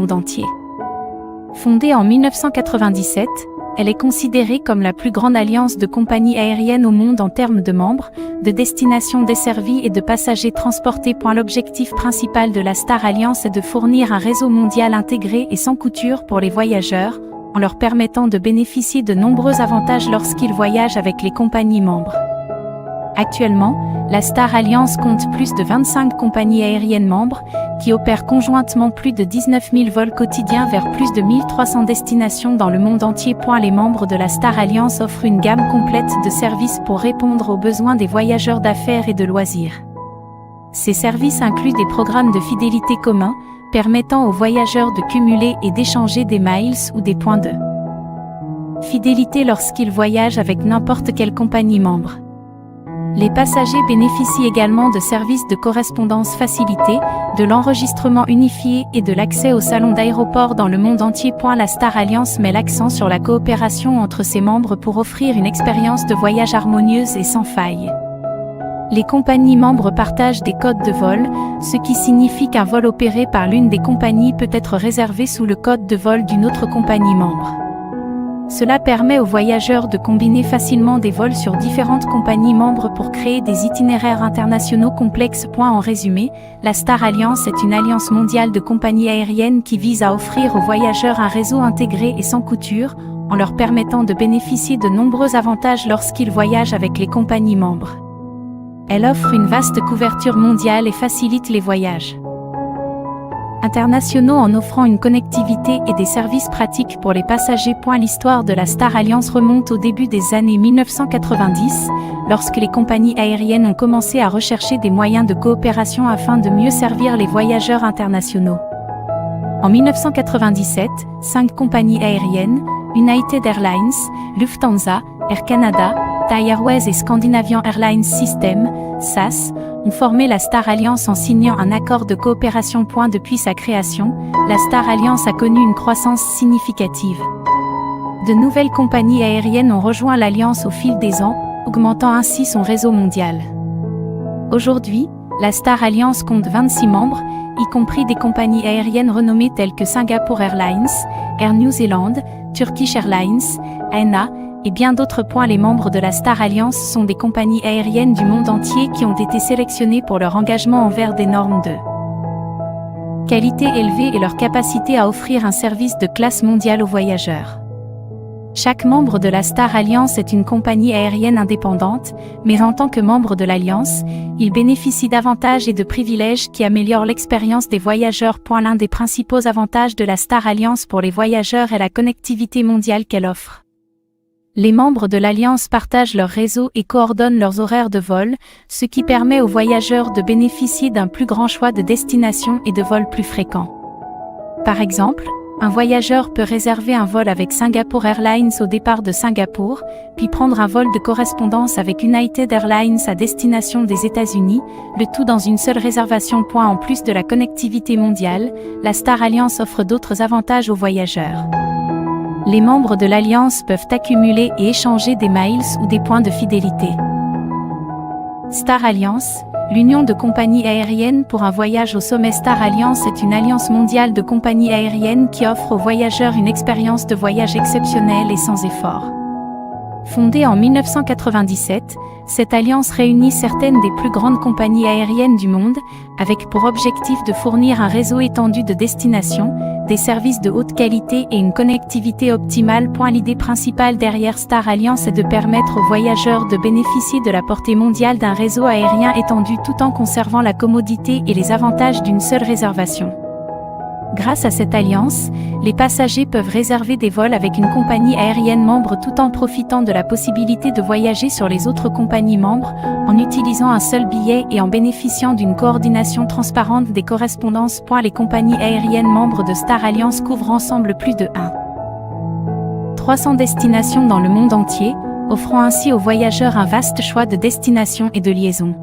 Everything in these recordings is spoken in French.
monde entier. Fondée en 1997, elle est considérée comme la plus grande alliance de compagnies aériennes au monde en termes de membres, de destinations desservies et de passagers transportés. L'objectif principal de la Star Alliance est de fournir un réseau mondial intégré et sans couture pour les voyageurs, en leur permettant de bénéficier de nombreux avantages lorsqu'ils voyagent avec les compagnies membres. Actuellement, la Star Alliance compte plus de 25 compagnies aériennes membres, qui opèrent conjointement plus de 19 000 vols quotidiens vers plus de 1300 destinations dans le monde entier. Les membres de la Star Alliance offrent une gamme complète de services pour répondre aux besoins des voyageurs d'affaires et de loisirs. Ces services incluent des programmes de fidélité communs, permettant aux voyageurs de cumuler et d'échanger des miles ou des points de fidélité lorsqu'ils voyagent avec n'importe quelle compagnie membre. Les passagers bénéficient également de services de correspondance facilités, de l'enregistrement unifié et de l'accès aux salons d'aéroports dans le monde entier. La Star Alliance met l'accent sur la coopération entre ses membres pour offrir une expérience de voyage harmonieuse et sans faille. Les compagnies membres partagent des codes de vol, ce qui signifie qu'un vol opéré par l'une des compagnies peut être réservé sous le code de vol d'une autre compagnie membre. Cela permet aux voyageurs de combiner facilement des vols sur différentes compagnies membres pour créer des itinéraires internationaux complexes. En résumé, la Star Alliance est une alliance mondiale de compagnies aériennes qui vise à offrir aux voyageurs un réseau intégré et sans couture, en leur permettant de bénéficier de nombreux avantages lorsqu'ils voyagent avec les compagnies membres. Elle offre une vaste couverture mondiale et facilite les voyages internationaux en offrant une connectivité et des services pratiques pour les passagers. L'histoire de la Star Alliance remonte au début des années 1990, lorsque les compagnies aériennes ont commencé à rechercher des moyens de coopération afin de mieux servir les voyageurs internationaux. En 1997, 5 compagnies aériennes, United Airlines, Lufthansa, Air Canada, Thai Airways et Scandinavian Airlines System, SAS, ont formé la Star Alliance en signant un accord de coopération. Depuis sa création, la Star Alliance a connu une croissance significative. De nouvelles compagnies aériennes ont rejoint l'Alliance au fil des ans, augmentant ainsi son réseau mondial. Aujourd'hui, la Star Alliance compte 26 membres, y compris des compagnies aériennes renommées telles que Singapore Airlines, Air New Zealand, Turkish Airlines, ANA, et bien d'autres. Les membres de la Star Alliance sont des compagnies aériennes du monde entier qui ont été sélectionnées pour leur engagement envers des normes de qualité élevée et leur capacité à offrir un service de classe mondiale aux voyageurs. Chaque membre de la Star Alliance est une compagnie aérienne indépendante, mais en tant que membre de l'Alliance, il bénéficie d'avantages et de privilèges qui améliorent l'expérience des voyageurs. L'un des principaux avantages de la Star Alliance pour les voyageurs est la connectivité mondiale qu'elle offre. Les membres de l'Alliance partagent leur réseau et coordonnent leurs horaires de vol, ce qui permet aux voyageurs de bénéficier d'un plus grand choix de destinations et de vols plus fréquents. Par exemple, un voyageur peut réserver un vol avec Singapore Airlines au départ de Singapour, puis prendre un vol de correspondance avec United Airlines à destination des États-Unis, le tout dans une seule réservation. En plus de la connectivité mondiale, la Star Alliance offre d'autres avantages aux voyageurs. Les membres de l'Alliance peuvent accumuler et échanger des miles ou des points de fidélité. Star Alliance, l'union de compagnies aériennes pour un voyage au sommet. Star Alliance est une alliance mondiale de compagnies aériennes qui offre aux voyageurs une expérience de voyage exceptionnelle et sans effort. Fondée en 1997, cette alliance réunit certaines des plus grandes compagnies aériennes du monde, avec pour objectif de fournir un réseau étendu de destinations, des services de haute qualité et une connectivité optimale. L'idée principale derrière Star Alliance est de permettre aux voyageurs de bénéficier de la portée mondiale d'un réseau aérien étendu tout en conservant la commodité et les avantages d'une seule réservation. Grâce à cette alliance, les passagers peuvent réserver des vols avec une compagnie aérienne membre tout en profitant de la possibilité de voyager sur les autres compagnies membres, en utilisant un seul billet et en bénéficiant d'une coordination transparente des correspondances. Les compagnies aériennes membres de Star Alliance couvrent ensemble plus de 300 destinations dans le monde entier, offrant ainsi aux voyageurs un vaste choix de destinations et de liaisons.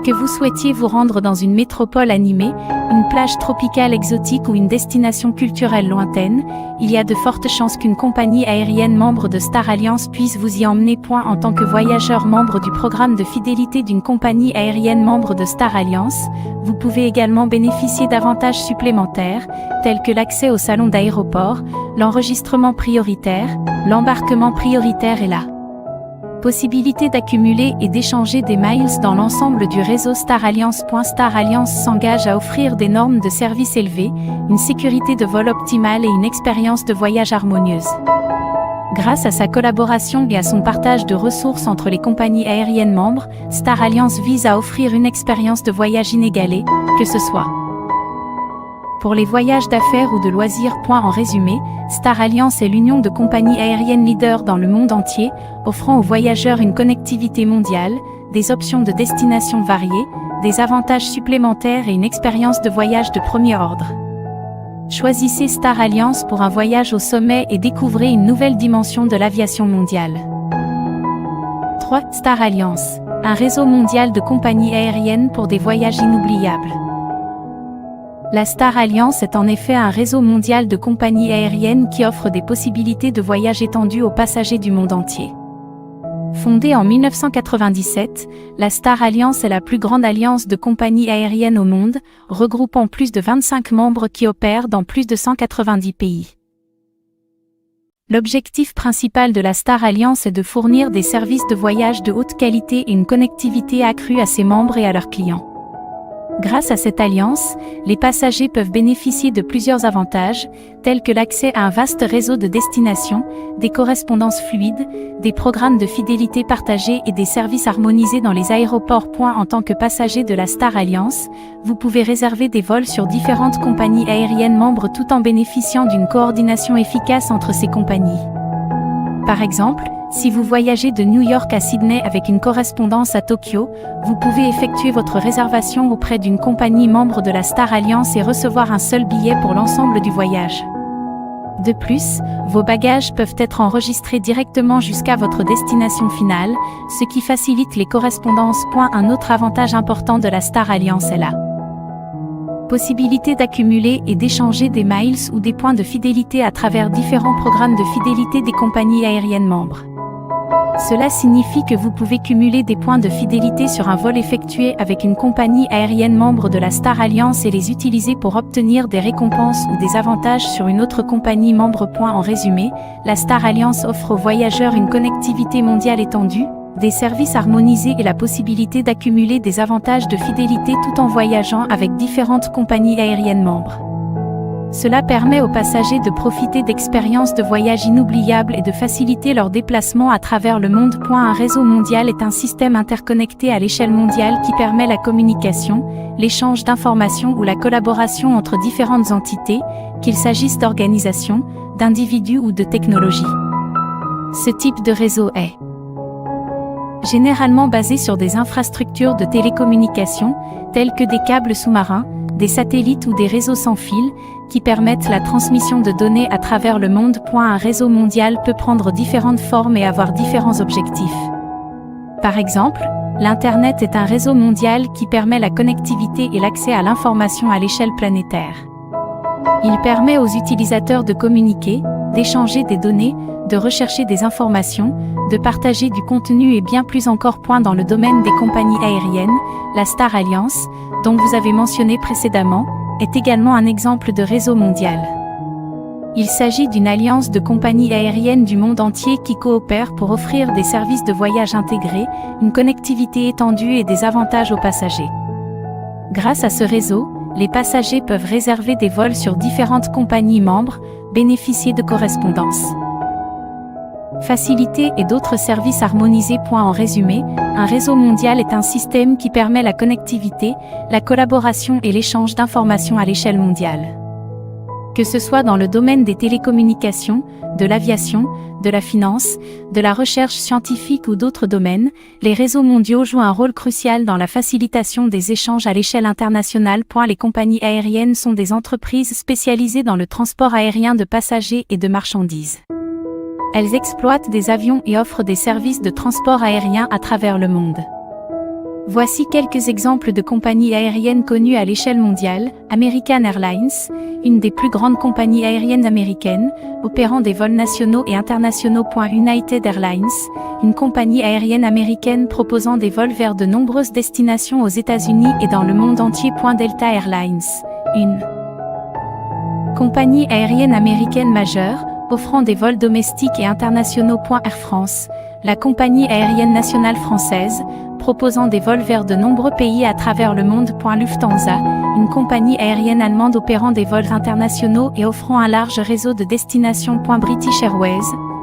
Que vous souhaitiez vous rendre dans une métropole animée, une plage tropicale exotique ou une destination culturelle lointaine, il y a de fortes chances qu'une compagnie aérienne membre de Star Alliance puisse vous y emmener. En tant que voyageur membre du programme de fidélité d'une compagnie aérienne membre de Star Alliance, vous pouvez également bénéficier d'avantages supplémentaires, tels que l'accès au salon d'aéroport, l'enregistrement prioritaire, l'embarquement prioritaire et la possibilité d'accumuler et d'échanger des miles dans l'ensemble du réseau Star Alliance. Star Alliance s'engage à offrir des normes de service élevées, une sécurité de vol optimale et une expérience de voyage harmonieuse. Grâce à sa collaboration et à son partage de ressources entre les compagnies aériennes membres, Star Alliance vise à offrir une expérience de voyage inégalée, que ce soit pour les voyages d'affaires ou de loisirs. En résumé, Star Alliance est l'union de compagnies aériennes leaders dans le monde entier, offrant aux voyageurs une connectivité mondiale, des options de destination variées, des avantages supplémentaires et une expérience de voyage de premier ordre. Choisissez Star Alliance pour un voyage au sommet et découvrez une nouvelle dimension de l'aviation mondiale. 3. Star Alliance, un réseau mondial de compagnies aériennes pour des voyages inoubliables. La Star Alliance est en effet un réseau mondial de compagnies aériennes qui offre des possibilités de voyage étendues aux passagers du monde entier. Fondée en 1997, la Star Alliance est la plus grande alliance de compagnies aériennes au monde, regroupant plus de 25 membres qui opèrent dans plus de 190 pays. L'objectif principal de la Star Alliance est de fournir des services de voyage de haute qualité et une connectivité accrue à ses membres et à leurs clients. Grâce à cette alliance, les passagers peuvent bénéficier de plusieurs avantages, tels que l'accès à un vaste réseau de destinations, des correspondances fluides, des programmes de fidélité partagés et des services harmonisés dans les aéroports. En tant que passager de la Star Alliance, vous pouvez réserver des vols sur différentes compagnies aériennes membres tout en bénéficiant d'une coordination efficace entre ces compagnies. Par exemple, si vous voyagez de New York à Sydney avec une correspondance à Tokyo, vous pouvez effectuer votre réservation auprès d'une compagnie membre de la Star Alliance et recevoir un seul billet pour l'ensemble du voyage. De plus, vos bagages peuvent être enregistrés directement jusqu'à votre destination finale, ce qui facilite les correspondances. Un autre avantage important de la Star Alliance est la possibilité d'accumuler et d'échanger des miles ou des points de fidélité à travers différents programmes de fidélité des compagnies aériennes membres. Cela signifie que vous pouvez cumuler des points de fidélité sur un vol effectué avec une compagnie aérienne membre de la Star Alliance et les utiliser pour obtenir des récompenses ou des avantages sur une autre compagnie membre. En résumé, la Star Alliance offre aux voyageurs une connectivité mondiale étendue, des services harmonisés et la possibilité d'accumuler des avantages de fidélité tout en voyageant avec différentes compagnies aériennes membres. Cela permet aux passagers de profiter d'expériences de voyage inoubliables et de faciliter leurs déplacements à travers le monde. Un réseau mondial est un système interconnecté à l'échelle mondiale qui permet la communication, l'échange d'informations ou la collaboration entre différentes entités, qu'il s'agisse d'organisations, d'individus ou de technologies. Ce type de réseau est généralement basé sur des infrastructures de télécommunications, telles que des câbles sous-marins, des satellites ou des réseaux sans fil, qui permettent la transmission de données à travers le monde. Un réseau mondial peut prendre différentes formes et avoir différents objectifs. Par exemple, l'Internet est un réseau mondial qui permet la connectivité et l'accès à l'information à l'échelle planétaire. Il permet aux utilisateurs de communiquer, d'échanger des données, de rechercher des informations, de partager du contenu et bien plus encore. Dans le domaine des compagnies aériennes, la Star Alliance, dont vous avez mentionné précédemment, est également un exemple de réseau mondial. Il s'agit d'une alliance de compagnies aériennes du monde entier qui coopèrent pour offrir des services de voyage intégrés, une connectivité étendue et des avantages aux passagers. Grâce à ce réseau, les passagers peuvent réserver des vols sur différentes compagnies membres, bénéficier de correspondances, facilité et d'autres services harmonisés. En résumé, un réseau mondial est un système qui permet la connectivité, la collaboration et l'échange d'informations à l'échelle mondiale. Que ce soit dans le domaine des télécommunications, de l'aviation, de la finance, de la recherche scientifique ou d'autres domaines, les réseaux mondiaux jouent un rôle crucial dans la facilitation des échanges à l'échelle internationale. Les compagnies aériennes sont des entreprises spécialisées dans le transport aérien de passagers et de marchandises. Elles exploitent des avions et offrent des services de transport aérien à travers le monde. Voici quelques exemples de compagnies aériennes connues à l'échelle mondiale. American Airlines, une des plus grandes compagnies aériennes américaines, opérant des vols nationaux et internationaux. United Airlines, une compagnie aérienne américaine proposant des vols vers de nombreuses destinations aux États-Unis et dans le monde entier. Delta Airlines, une compagnie aérienne américaine majeure, offrant des vols domestiques et internationaux. Air France, la compagnie aérienne nationale française, proposant des vols vers de nombreux pays à travers le monde. Lufthansa, une compagnie aérienne allemande opérant des vols internationaux et offrant un large réseau de destinations. British Airways,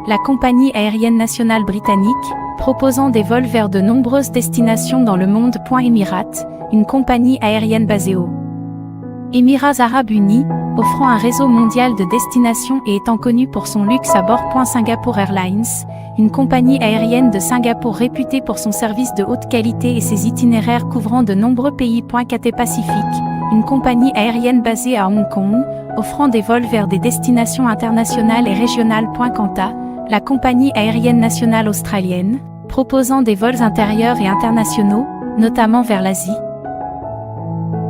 la compagnie aérienne nationale britannique, proposant des vols vers de nombreuses destinations dans le monde. Emirates, une compagnie aérienne basée aux Émirats arabes unis, offrant un réseau mondial de destinations et étant connue pour son luxe à bord. Singapore Airlines, une compagnie aérienne de Singapour réputée pour son service de haute qualité et ses itinéraires couvrant de nombreux pays. Cathay Pacific, une compagnie aérienne basée à Hong Kong, offrant des vols vers des destinations internationales et régionales. Qantas, la compagnie aérienne nationale australienne, proposant des vols intérieurs et internationaux, notamment vers l'Asie,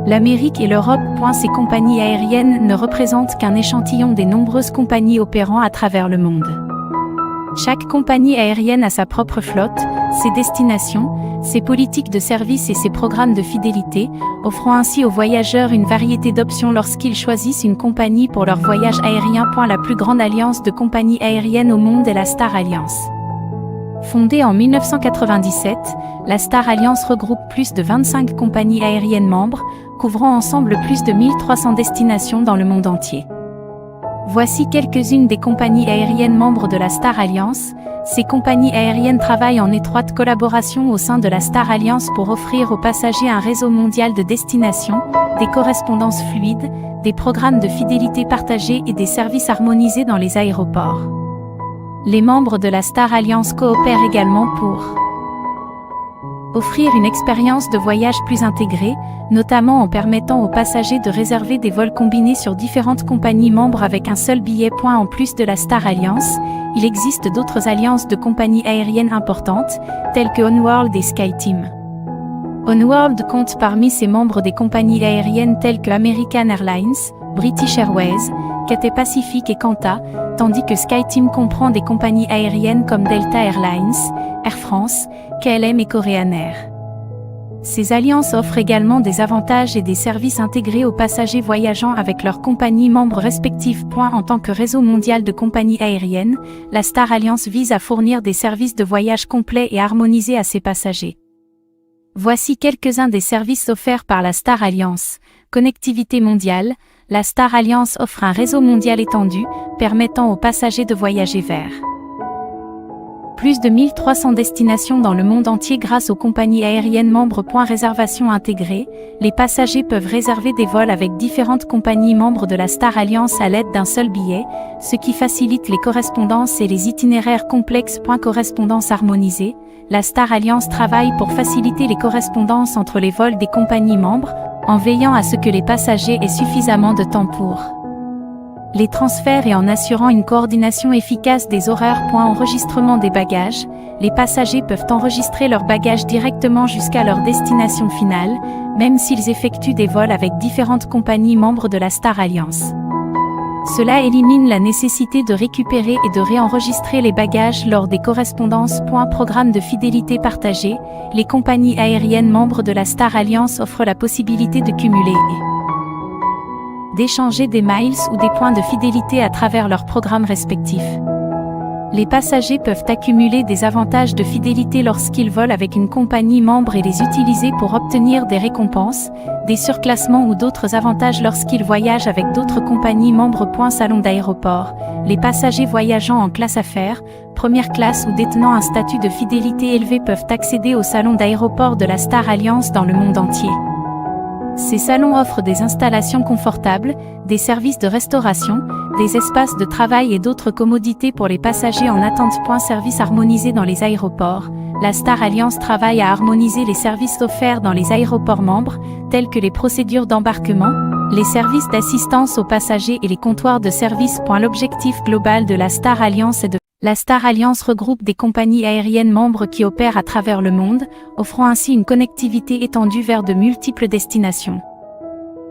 l'Amérique et l'Europe. Ces compagnies aériennes ne représentent qu'un échantillon des nombreuses compagnies opérant à travers le monde. Chaque compagnie aérienne a sa propre flotte, ses destinations, ses politiques de service et ses programmes de fidélité, offrant ainsi aux voyageurs une variété d'options lorsqu'ils choisissent une compagnie pour leur voyage aérien. La plus grande alliance de compagnies aériennes au monde est la Star Alliance. Fondée en 1997, la Star Alliance regroupe plus de 25 compagnies aériennes membres, couvrant ensemble plus de 1300 destinations dans le monde entier. Voici quelques-unes des compagnies aériennes membres de la Star Alliance. Ces compagnies aériennes travaillent en étroite collaboration au sein de la Star Alliance pour offrir aux passagers un réseau mondial de destinations, des correspondances fluides, des programmes de fidélité partagés et des services harmonisés dans les aéroports. Les membres de la Star Alliance coopèrent également pour offrir une expérience de voyage plus intégrée, notamment en permettant aux passagers de réserver des vols combinés sur différentes compagnies membres avec un seul billet. En plus de la Star Alliance, il existe d'autres alliances de compagnies aériennes importantes, telles que Oneworld et SkyTeam. Oneworld compte parmi ses membres des compagnies aériennes telles que American Airlines, British Airways, Cathay Pacific et Qantas, tandis que SkyTeam comprend des compagnies aériennes comme Delta Airlines, Air France, KLM et Korean Air. Ces alliances offrent également des avantages et des services intégrés aux passagers voyageant avec leurs compagnies membres respectives. En tant que réseau mondial de compagnies aériennes, la Star Alliance vise à fournir des services de voyage complets et harmonisés à ses passagers. Voici quelques-uns des services offerts par la Star Alliance. Connectivité mondiale, la Star Alliance offre un réseau mondial étendu, permettant aux passagers de voyager vers plus de 1300 destinations dans le monde entier grâce aux compagnies aériennes membres. Réservation intégrée, les passagers peuvent réserver des vols avec différentes compagnies membres de la Star Alliance à l'aide d'un seul billet, ce qui facilite les correspondances et les itinéraires complexes. Correspondance harmonisée, la Star Alliance travaille pour faciliter les correspondances entre les vols des compagnies membres, en veillant à ce que les passagers aient suffisamment de temps pour les transferts et en assurant une coordination efficace des horaires. Enregistrement des bagages, les passagers peuvent enregistrer leurs bagages directement jusqu'à leur destination finale, même s'ils effectuent des vols avec différentes compagnies membres de la Star Alliance. Cela élimine la nécessité de récupérer et de réenregistrer les bagages lors des correspondances. Programme de fidélité partagé, les compagnies aériennes membres de la Star Alliance offrent la possibilité de cumuler et d'échanger des miles ou des points de fidélité à travers leurs programmes respectifs. Les passagers peuvent accumuler des avantages de fidélité lorsqu'ils volent avec une compagnie membre et les utiliser pour obtenir des récompenses, des surclassements ou d'autres avantages lorsqu'ils voyagent avec d'autres compagnies membres. Salon d'aéroport, les passagers voyageant en classe affaires, première classe ou détenant un statut de fidélité élevé peuvent accéder au salon d'aéroport de la Star Alliance dans le monde entier. Ces salons offrent des installations confortables, des services de restauration, des espaces de travail et d'autres commodités pour les passagers en attente. Services harmonisés dans les aéroports, la Star Alliance travaille à harmoniser les services offerts dans les aéroports membres, tels que les procédures d'embarquement, les services d'assistance aux passagers et les comptoirs de service. L'objectif global de la Star Alliance est de La Star Alliance regroupe des compagnies aériennes membres qui opèrent à travers le monde, offrant ainsi une connectivité étendue vers de multiples destinations.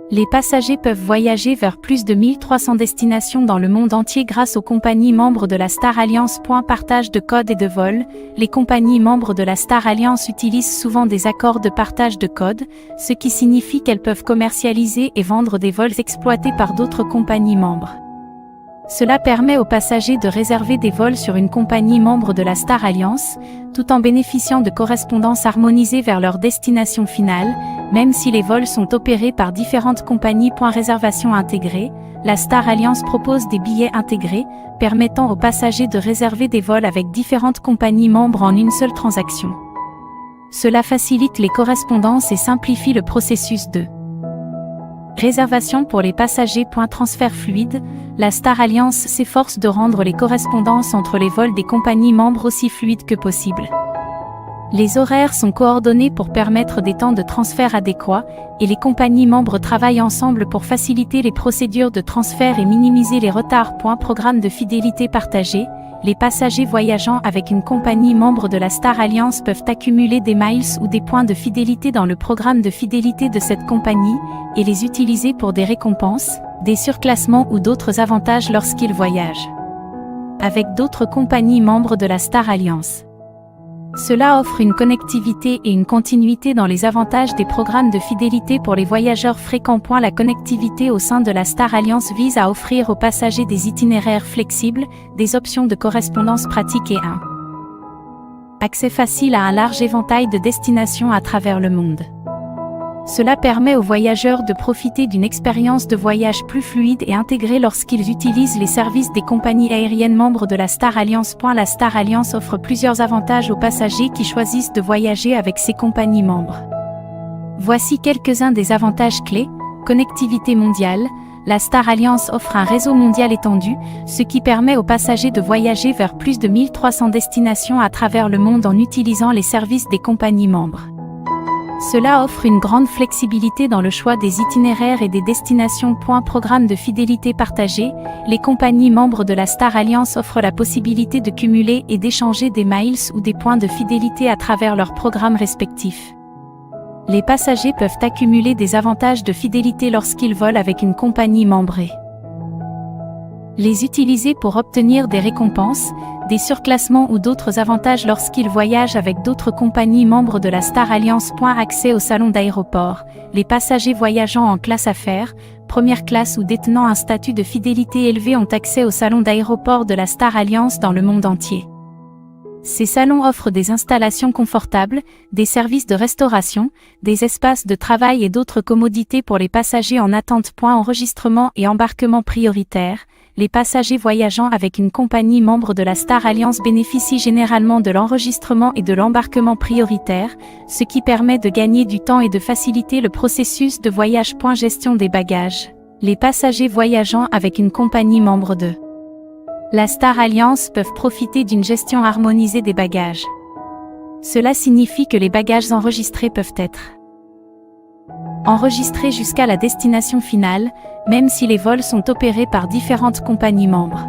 Les passagers peuvent voyager vers plus de 1300 destinations dans le monde entier grâce aux compagnies membres de la Star Alliance. Partage de codes et de vol. Les compagnies membres de la Star Alliance utilisent souvent des accords de partage de codes, ce qui signifie qu'elles peuvent commercialiser et vendre des vols exploités par d'autres compagnies membres. Cela permet aux passagers de réserver des vols sur une compagnie membre de la Star Alliance, tout en bénéficiant de correspondances harmonisées vers leur destination finale, même si les vols sont opérés par différentes compagnies. Réservation intégrée. La Star Alliance propose des billets intégrés, permettant aux passagers de réserver des vols avec différentes compagnies membres en une seule transaction. Cela facilite les correspondances et simplifie le processus de réservation pour les passagers. Transfert fluide. La Star Alliance s'efforce de rendre les correspondances entre les vols des compagnies membres aussi fluides que possible. Les horaires sont coordonnés pour permettre des temps de transfert adéquats, et les compagnies membres travaillent ensemble pour faciliter les procédures de transfert et minimiser les retards. Programme de fidélité partagé. Les passagers voyageant avec une compagnie membre de la Star Alliance peuvent accumuler des miles ou des points de fidélité dans le programme de fidélité de cette compagnie, et les utiliser pour des récompenses, des surclassements ou d'autres avantages lorsqu'ils voyagent avec d'autres compagnies membres de la Star Alliance. Cela offre une connectivité et une continuité dans les avantages des programmes de fidélité pour les voyageurs fréquents. La connectivité au sein de la Star Alliance vise à offrir aux passagers des itinéraires flexibles, des options de correspondance pratique et un accès facile à un large éventail de destinations à travers le monde. Cela permet aux voyageurs de profiter d'une expérience de voyage plus fluide et intégrée lorsqu'ils utilisent les services des compagnies aériennes membres de la Star Alliance. La Star Alliance offre plusieurs avantages aux passagers qui choisissent de voyager avec ces compagnies membres. Voici quelques-uns des avantages clés. Connectivité mondiale. La Star Alliance offre un réseau mondial étendu, ce qui permet aux passagers de voyager vers plus de 1300 destinations à travers le monde en utilisant les services des compagnies membres. Cela offre une grande flexibilité dans le choix des itinéraires et des destinations. Programme de fidélité partagé. Les compagnies membres de la Star Alliance offrent la possibilité de cumuler et d'échanger des miles ou des points de fidélité à travers leurs programmes respectifs. Les passagers peuvent accumuler des avantages de fidélité lorsqu'ils volent avec une compagnie membrée. Les utiliser pour obtenir des récompenses, des surclassements ou d'autres avantages lorsqu'ils voyagent avec d'autres compagnies membres de la Star Alliance. Accès au salon d'aéroport. Les passagers voyageant en classe affaires, première classe ou détenant un statut de fidélité élevé ont accès au salon d'aéroport de la Star Alliance dans le monde entier. Ces salons offrent des installations confortables, des services de restauration, des espaces de travail et d'autres commodités pour les passagers en attente. Enregistrement et embarquement prioritaire. Les passagers voyageant avec une compagnie membre de la Star Alliance bénéficient généralement de l'enregistrement et de l'embarquement prioritaire, ce qui permet de gagner du temps et de faciliter le processus de voyage. Gestion des bagages. Les passagers voyageant avec une compagnie membre de la Star Alliance peuvent profiter d'une gestion harmonisée des bagages. Cela signifie que les bagages enregistrés peuvent être enregistrés jusqu'à la destination finale, même si les vols sont opérés par différentes compagnies membres.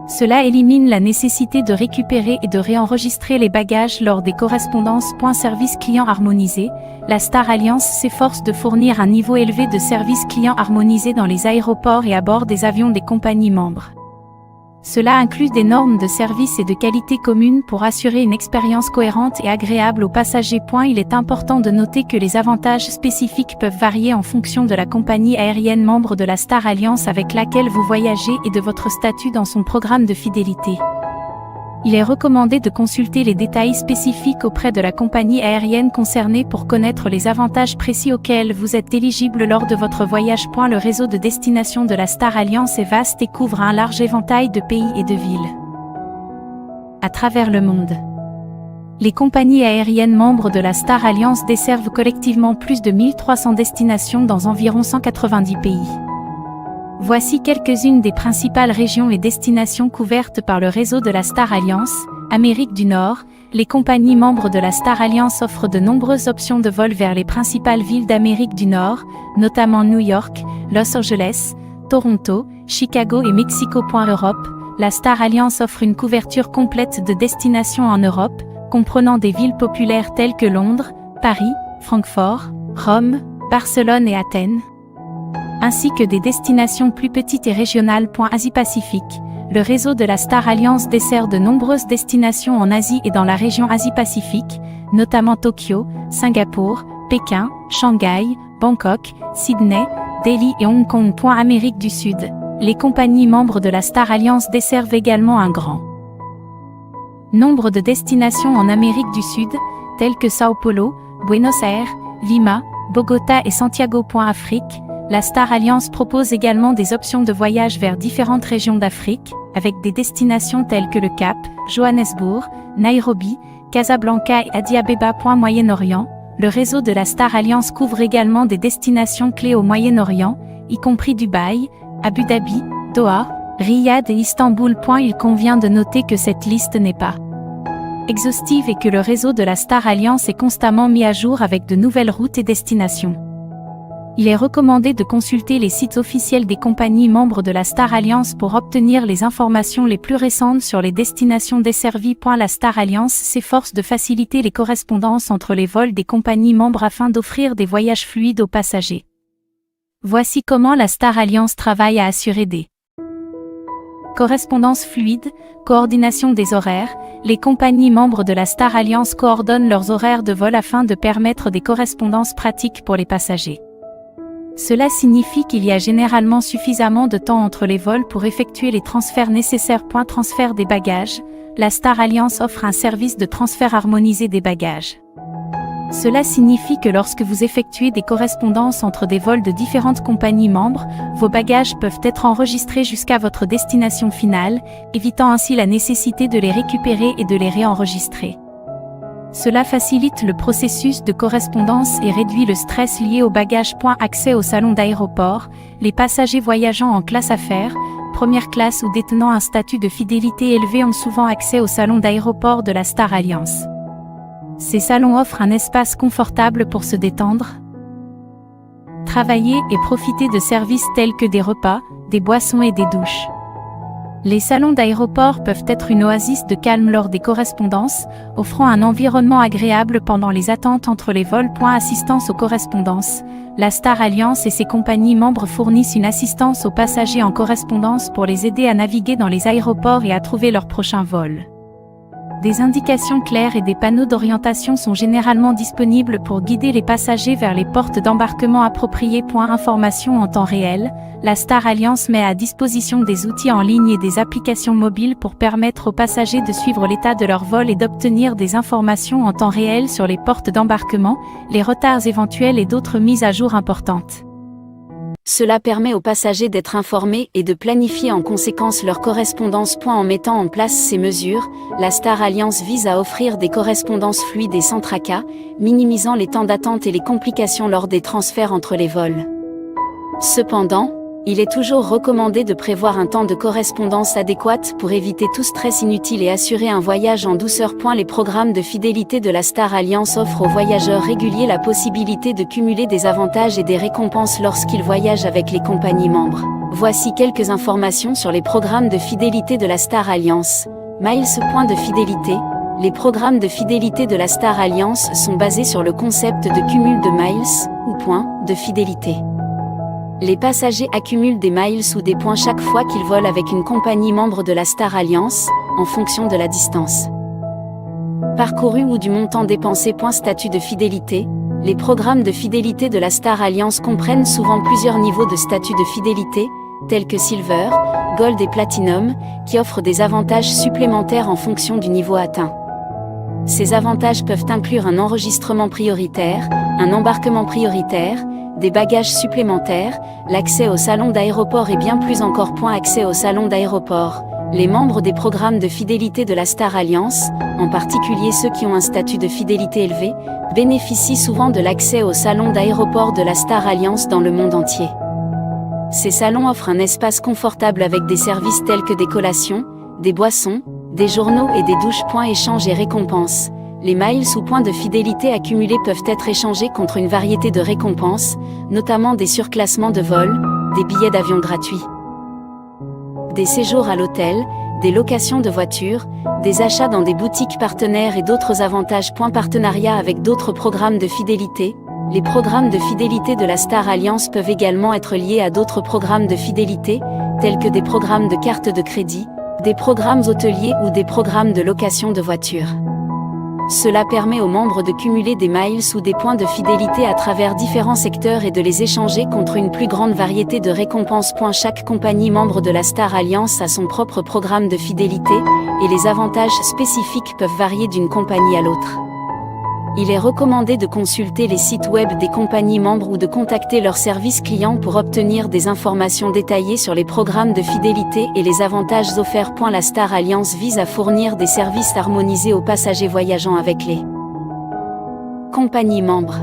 Cela élimine la nécessité de récupérer et de réenregistrer les bagages lors des correspondances. Service client harmonisé. La Star Alliance s'efforce de fournir un niveau élevé de service client harmonisé dans les aéroports et à bord des avions des compagnies membres. Cela inclut des normes de service et de qualité communes pour assurer une expérience cohérente et agréable aux passagers. Il est important de noter que les avantages spécifiques peuvent varier en fonction de la compagnie aérienne membre de la Star Alliance avec laquelle vous voyagez et de votre statut dans son programme de fidélité. Il est recommandé de consulter les détails spécifiques auprès de la compagnie aérienne concernée pour connaître les avantages précis auxquels vous êtes éligible lors de votre voyage. Le réseau de destination de la Star Alliance est vaste et couvre un large éventail de pays et de villes à travers le monde. Les compagnies aériennes membres de la Star Alliance desservent collectivement plus de 1300 destinations dans environ 190 pays. Voici quelques-unes des principales régions et destinations couvertes par le réseau de la Star Alliance. Amérique du Nord. Les compagnies membres de la Star Alliance offrent de nombreuses options de vol vers les principales villes d'Amérique du Nord, notamment New York, Los Angeles, Toronto, Chicago et Mexico. Europe. la Star Alliance offre une couverture complète de destinations en Europe, comprenant des villes populaires telles que Londres, Paris, Francfort, Rome, Barcelone et Athènes, ainsi que des destinations plus petites et régionales. Asie-Pacifique. Le réseau de la Star Alliance dessert de nombreuses destinations en Asie et dans la région Asie-Pacifique, notamment Tokyo, Singapour, Pékin, Shanghai, Bangkok, Sydney, Delhi et Hong Kong. Amérique du Sud. Les compagnies membres de la Star Alliance desservent également un grand nombre de destinations en Amérique du Sud, telles que Sao Paulo, Buenos Aires, Lima, Bogota et Santiago. Afrique. La Star Alliance propose également des options de voyage vers différentes régions d'Afrique, avec des destinations telles que le Cap, Johannesburg, Nairobi, Casablanca et Addis Abeba. Moyen-Orient. Le réseau de la Star Alliance couvre également des destinations clés au Moyen-Orient, y compris Dubaï, Abu Dhabi, Doha, Riyad et Istanbul. Il convient de noter que cette liste n'est pas exhaustive et que le réseau de la Star Alliance est constamment mis à jour avec de nouvelles routes et destinations. Il est recommandé de consulter les sites officiels des compagnies membres de la Star Alliance pour obtenir les informations les plus récentes sur les destinations desservies. La Star Alliance s'efforce de faciliter les correspondances entre les vols des compagnies membres afin d'offrir des voyages fluides aux passagers. Voici comment la Star Alliance travaille à assurer des correspondances fluides, coordination des horaires. Les compagnies membres de la Star Alliance coordonnent leurs horaires de vol afin de permettre des correspondances pratiques pour les passagers. Cela signifie qu'il y a généralement suffisamment de temps entre les vols pour effectuer les transferts nécessaires. Transfert des bagages. La Star Alliance offre un service de transfert harmonisé des bagages. Cela signifie que lorsque vous effectuez des correspondances entre des vols de différentes compagnies membres, vos bagages peuvent être enregistrés jusqu'à votre destination finale, évitant ainsi la nécessité de les récupérer et de les réenregistrer. Cela facilite le processus de correspondance et réduit le stress lié aux bagages. Accès au salon d'aéroport. Les passagers voyageant en classe affaires, première classe ou détenant un statut de fidélité élevé ont souvent accès au salon d'aéroport de la Star Alliance. Ces salons offrent un espace confortable pour se détendre, travailler et profiter de services tels que des repas, des boissons et des douches. Les salons d'aéroport peuvent être une oasis de calme lors des correspondances, offrant un environnement agréable pendant les attentes entre les vols. Assistance aux correspondances. La Star Alliance et ses compagnies membres fournissent une assistance aux passagers en correspondance pour les aider à naviguer dans les aéroports et à trouver leur prochain vol. Des indications claires et des panneaux d'orientation sont généralement disponibles pour guider les passagers vers les portes d'embarquement appropriées. Information en temps réel. La Star Alliance met à disposition des outils en ligne et des applications mobiles pour permettre aux passagers de suivre l'état de leur vol et d'obtenir des informations en temps réel sur les portes d'embarquement, les retards éventuels et d'autres mises à jour importantes. Cela permet aux passagers d'être informés et de planifier en conséquence leur correspondance. En mettant en place ces mesures, la Star Alliance vise à offrir des correspondances fluides et sans tracas, minimisant les temps d'attente et les complications lors des transferts entre les vols. Cependant, il est toujours recommandé de prévoir un temps de correspondance adéquat pour éviter tout stress inutile et assurer un voyage en douceur. Les programmes de fidélité de la Star Alliance offrent aux voyageurs réguliers la possibilité de cumuler des avantages et des récompenses lorsqu'ils voyagent avec les compagnies membres. Voici quelques informations sur les programmes de fidélité de la Star Alliance. Miles. Point de fidélité. Les programmes de fidélité de la Star Alliance sont basés sur le concept de cumul de miles, ou points, de fidélité. Les passagers accumulent des miles ou des points chaque fois qu'ils volent avec une compagnie membre de la Star Alliance, en fonction de la distance parcourue ou du montant dépensé. Statut de fidélité. Les programmes de fidélité de la Star Alliance comprennent souvent plusieurs niveaux de statut de fidélité, tels que Silver, Gold et Platinum, qui offrent des avantages supplémentaires en fonction du niveau atteint. Ces avantages peuvent inclure un enregistrement prioritaire, un embarquement prioritaire, des bagages supplémentaires, l'accès au salon d'aéroport et bien plus encore. Accès au salon d'aéroport. Les membres des programmes de fidélité de la Star Alliance, en particulier ceux qui ont un statut de fidélité élevé, bénéficient souvent de l'accès au salon d'aéroport de la Star Alliance dans le monde entier. Ces salons offrent un espace confortable avec des services tels que des collations, des boissons, des journaux et des douches. Échange et récompenses. Les miles ou points de fidélité accumulés peuvent être échangés contre une variété de récompenses, notamment des surclassements de vol, des billets d'avion gratuits, des séjours à l'hôtel, des locations de voitures, des achats dans des boutiques partenaires et d'autres avantages. Partenariat avec d'autres programmes de fidélité. Les programmes de fidélité de la Star Alliance peuvent également être liés à d'autres programmes de fidélité, tels que des programmes de carte de crédit, des programmes hôteliers ou des programmes de location de voitures. Cela permet aux membres de cumuler des miles ou des points de fidélité à travers différents secteurs et de les échanger contre une plus grande variété de récompenses. Chaque compagnie membre de la Star Alliance a son propre programme de fidélité, et les avantages spécifiques peuvent varier d'une compagnie à l'autre. Il est recommandé de consulter les sites web des compagnies membres ou de contacter leur service client pour obtenir des informations détaillées sur les programmes de fidélité et les avantages offerts. La Star Alliance vise à fournir des services harmonisés aux passagers voyageant avec les compagnies membres.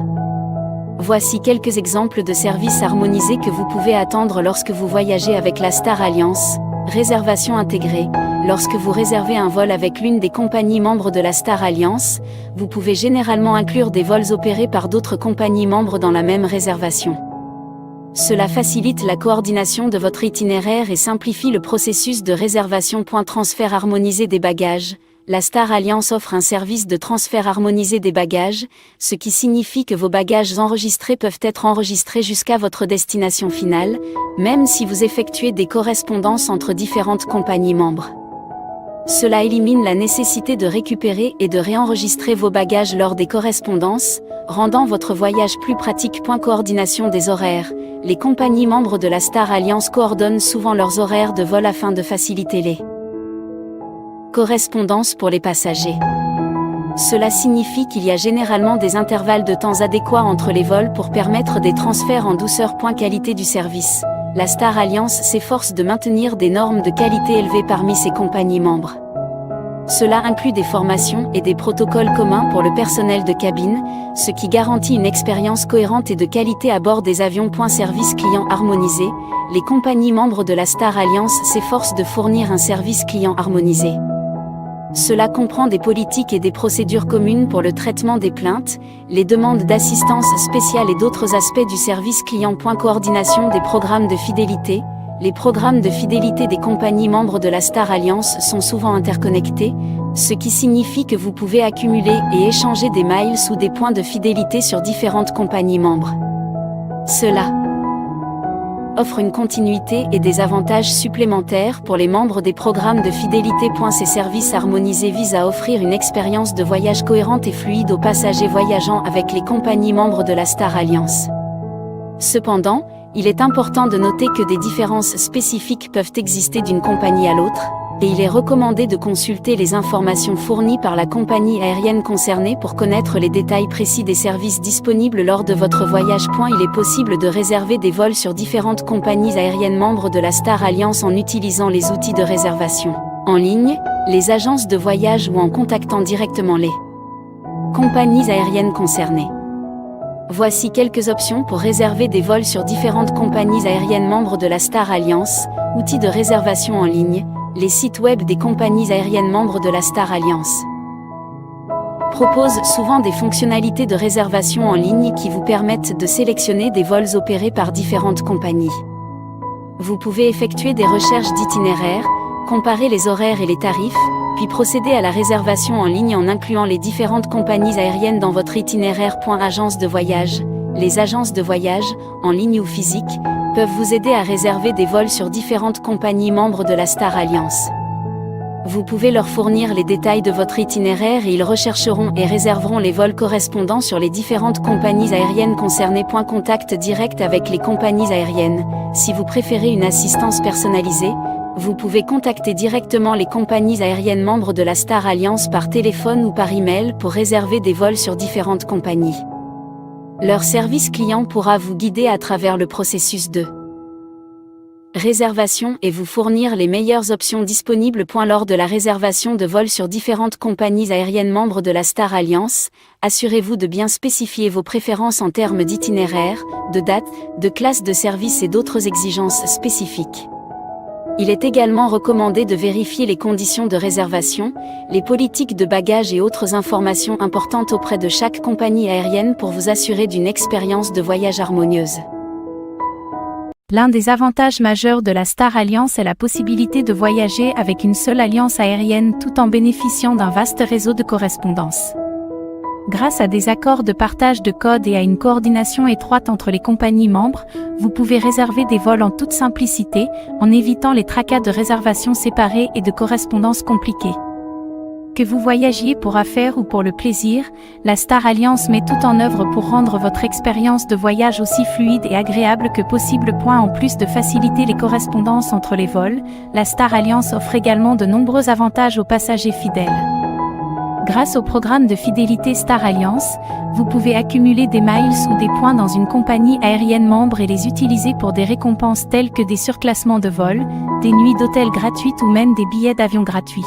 Voici quelques exemples de services harmonisés que vous pouvez attendre lorsque vous voyagez avec la Star Alliance. Réservation intégrée. Lorsque vous réservez un vol avec l'une des compagnies membres de la Star Alliance, vous pouvez généralement inclure des vols opérés par d'autres compagnies membres dans la même réservation. Cela facilite la coordination de votre itinéraire et simplifie le processus de réservation. Transfert harmonisé des bagages. La Star Alliance offre un service de transfert harmonisé des bagages, ce qui signifie que vos bagages enregistrés peuvent être enregistrés jusqu'à votre destination finale, même si vous effectuez des correspondances entre différentes compagnies membres. Cela élimine la nécessité de récupérer et de réenregistrer vos bagages lors des correspondances, rendant votre voyage plus pratique. Coordination des horaires. Les compagnies membres de la Star Alliance coordonnent souvent leurs horaires de vol afin de faciliter les correspondances pour les passagers. Cela signifie qu'il y a généralement des intervalles de temps adéquats entre les vols pour permettre des transferts en douceur. Qualité du service. La Star Alliance s'efforce de maintenir des normes de qualité élevées parmi ses compagnies membres. Cela inclut des formations et des protocoles communs pour le personnel de cabine, ce qui garantit une expérience cohérente et de qualité à bord des avions. Service client harmonisé. Les compagnies membres de la Star Alliance s'efforcent de fournir un service client harmonisé. Cela comprend des politiques et des procédures communes pour le traitement des plaintes, les demandes d'assistance spéciale et d'autres aspects du service client. Coordination des programmes de fidélité. Les programmes de fidélité des compagnies membres de la Star Alliance sont souvent interconnectés, ce qui signifie que vous pouvez accumuler et échanger des miles ou des points de fidélité sur différentes compagnies membres. Cela offre une continuité et des avantages supplémentaires pour les membres des programmes de fidélité. Ces services harmonisés visent à offrir une expérience de voyage cohérente et fluide aux passagers voyageant avec les compagnies membres de la Star Alliance. Cependant, il est important de noter que des différences spécifiques peuvent exister d'une compagnie à l'autre, et il est recommandé de consulter les informations fournies par la compagnie aérienne concernée pour connaître les détails précis des services disponibles lors de votre voyage. Il est possible de réserver des vols sur différentes compagnies aériennes membres de la Star Alliance en utilisant les outils de réservation en ligne, les agences de voyage ou en contactant directement les compagnies aériennes concernées. Voici quelques options pour réserver des vols sur différentes compagnies aériennes membres de la Star Alliance. Outils de réservation en ligne. Les sites web des compagnies aériennes membres de la Star Alliance proposent souvent des fonctionnalités de réservation en ligne qui vous permettent de sélectionner des vols opérés par différentes compagnies. Vous pouvez effectuer des recherches d'itinéraires, comparer les horaires et les tarifs, puis procéder à la réservation en ligne en incluant les différentes compagnies aériennes dans votre itinéraire. Agences de voyage. Les agences de voyage, en ligne ou physique, peuvent vous aider à réserver des vols sur différentes compagnies membres de la Star Alliance. Vous pouvez leur fournir les détails de votre itinéraire et ils rechercheront et réserveront les vols correspondants sur les différentes compagnies aériennes concernées. Contact direct avec les compagnies aériennes. Si vous préférez une assistance personnalisée, vous pouvez contacter directement les compagnies aériennes membres de la Star Alliance par téléphone ou par email pour réserver des vols sur différentes compagnies. Leur service client pourra vous guider à travers le processus de réservation et vous fournir les meilleures options disponibles. Lors de la réservation de vols sur différentes compagnies aériennes membres de la Star Alliance, assurez-vous de bien spécifier vos préférences en termes d'itinéraire, de date, de classe de service et d'autres exigences spécifiques. Il est également recommandé de vérifier les conditions de réservation, les politiques de bagages et autres informations importantes auprès de chaque compagnie aérienne pour vous assurer d'une expérience de voyage harmonieuse. L'un des avantages majeurs de la Star Alliance est la possibilité de voyager avec une seule alliance aérienne tout en bénéficiant d'un vaste réseau de correspondance. Grâce à des accords de partage de code et à une coordination étroite entre les compagnies membres, vous pouvez réserver des vols en toute simplicité, en évitant les tracas de réservations séparées et de correspondances compliquées. Que vous voyagiez pour affaires ou pour le plaisir, la Star Alliance met tout en œuvre pour rendre votre expérience de voyage aussi fluide et agréable que possible. En plus de faciliter les correspondances entre les vols, la Star Alliance offre également de nombreux avantages aux passagers fidèles. Grâce au programme de fidélité Star Alliance, vous pouvez accumuler des miles ou des points dans une compagnie aérienne membre et les utiliser pour des récompenses telles que des surclassements de vol, des nuits d'hôtel gratuites ou même des billets d'avion gratuits.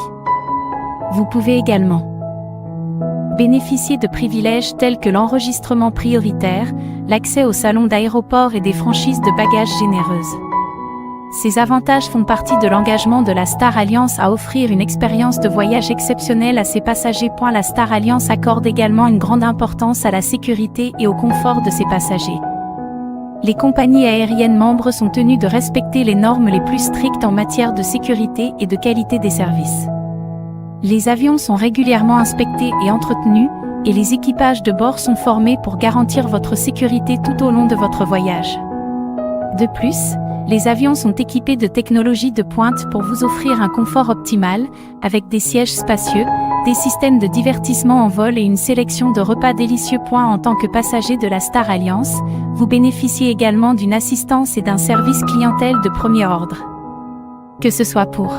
Vous pouvez également bénéficier de privilèges tels que l'enregistrement prioritaire, l'accès au salon d'aéroport et des franchises de bagages généreuses. Ces avantages font partie de l'engagement de la Star Alliance à offrir une expérience de voyage exceptionnelle à ses passagers. La Star Alliance accorde également une grande importance à la sécurité et au confort de ses passagers. Les compagnies aériennes membres sont tenues de respecter les normes les plus strictes en matière de sécurité et de qualité des services. Les avions sont régulièrement inspectés et entretenus, et les équipages de bord sont formés pour garantir votre sécurité tout au long de votre voyage. De plus, les avions sont équipés de technologies de pointe pour vous offrir un confort optimal, avec des sièges spacieux, des systèmes de divertissement en vol et une sélection de repas délicieux. En tant que passager de la Star Alliance, vous bénéficiez également d'une assistance et d'un service clientèle de premier ordre. Que ce soit pour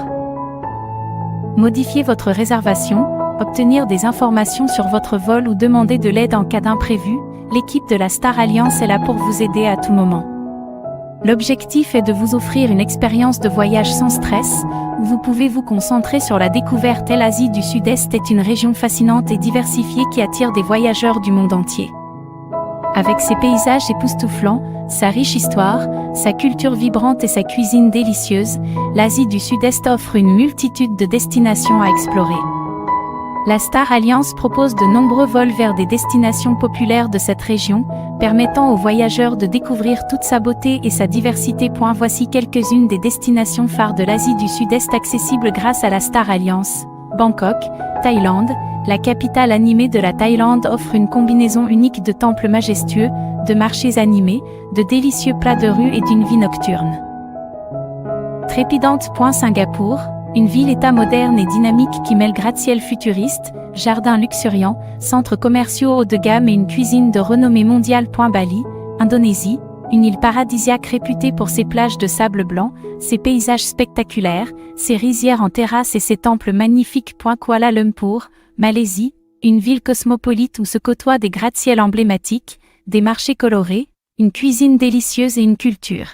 modifier votre réservation, obtenir des informations sur votre vol ou demander de l'aide en cas d'imprévu, l'équipe de la Star Alliance est là pour vous aider à tout moment. L'objectif est de vous offrir une expérience de voyage sans stress, où vous pouvez vous concentrer sur la découverte. L'Asie du Sud-Est est une région fascinante et diversifiée qui attire des voyageurs du monde entier. Avec ses paysages époustouflants, sa riche histoire, sa culture vibrante et sa cuisine délicieuse, l'Asie du Sud-Est offre une multitude de destinations à explorer. La Star Alliance propose de nombreux vols vers des destinations populaires de cette région, permettant aux voyageurs de découvrir toute sa beauté et sa diversité. Voici quelques-unes des destinations phares de l'Asie du Sud-Est accessibles grâce à la Star Alliance. Bangkok, Thaïlande. La capitale animée de la Thaïlande offre une combinaison unique de temples majestueux, de marchés animés, de délicieux plats de rue et d'une vie nocturne trépidante. Singapour, une ville-État moderne et dynamique qui mêle gratte-ciel futuriste, jardins luxuriants, centres commerciaux haut de gamme et une cuisine de renommée mondiale. Bali, Indonésie, une île paradisiaque réputée pour ses plages de sable blanc, ses paysages spectaculaires, ses rizières en terrasse et ses temples magnifiques. Kuala Lumpur, Malaisie, une ville cosmopolite où se côtoient des gratte-ciel emblématiques, des marchés colorés, une cuisine délicieuse et une culture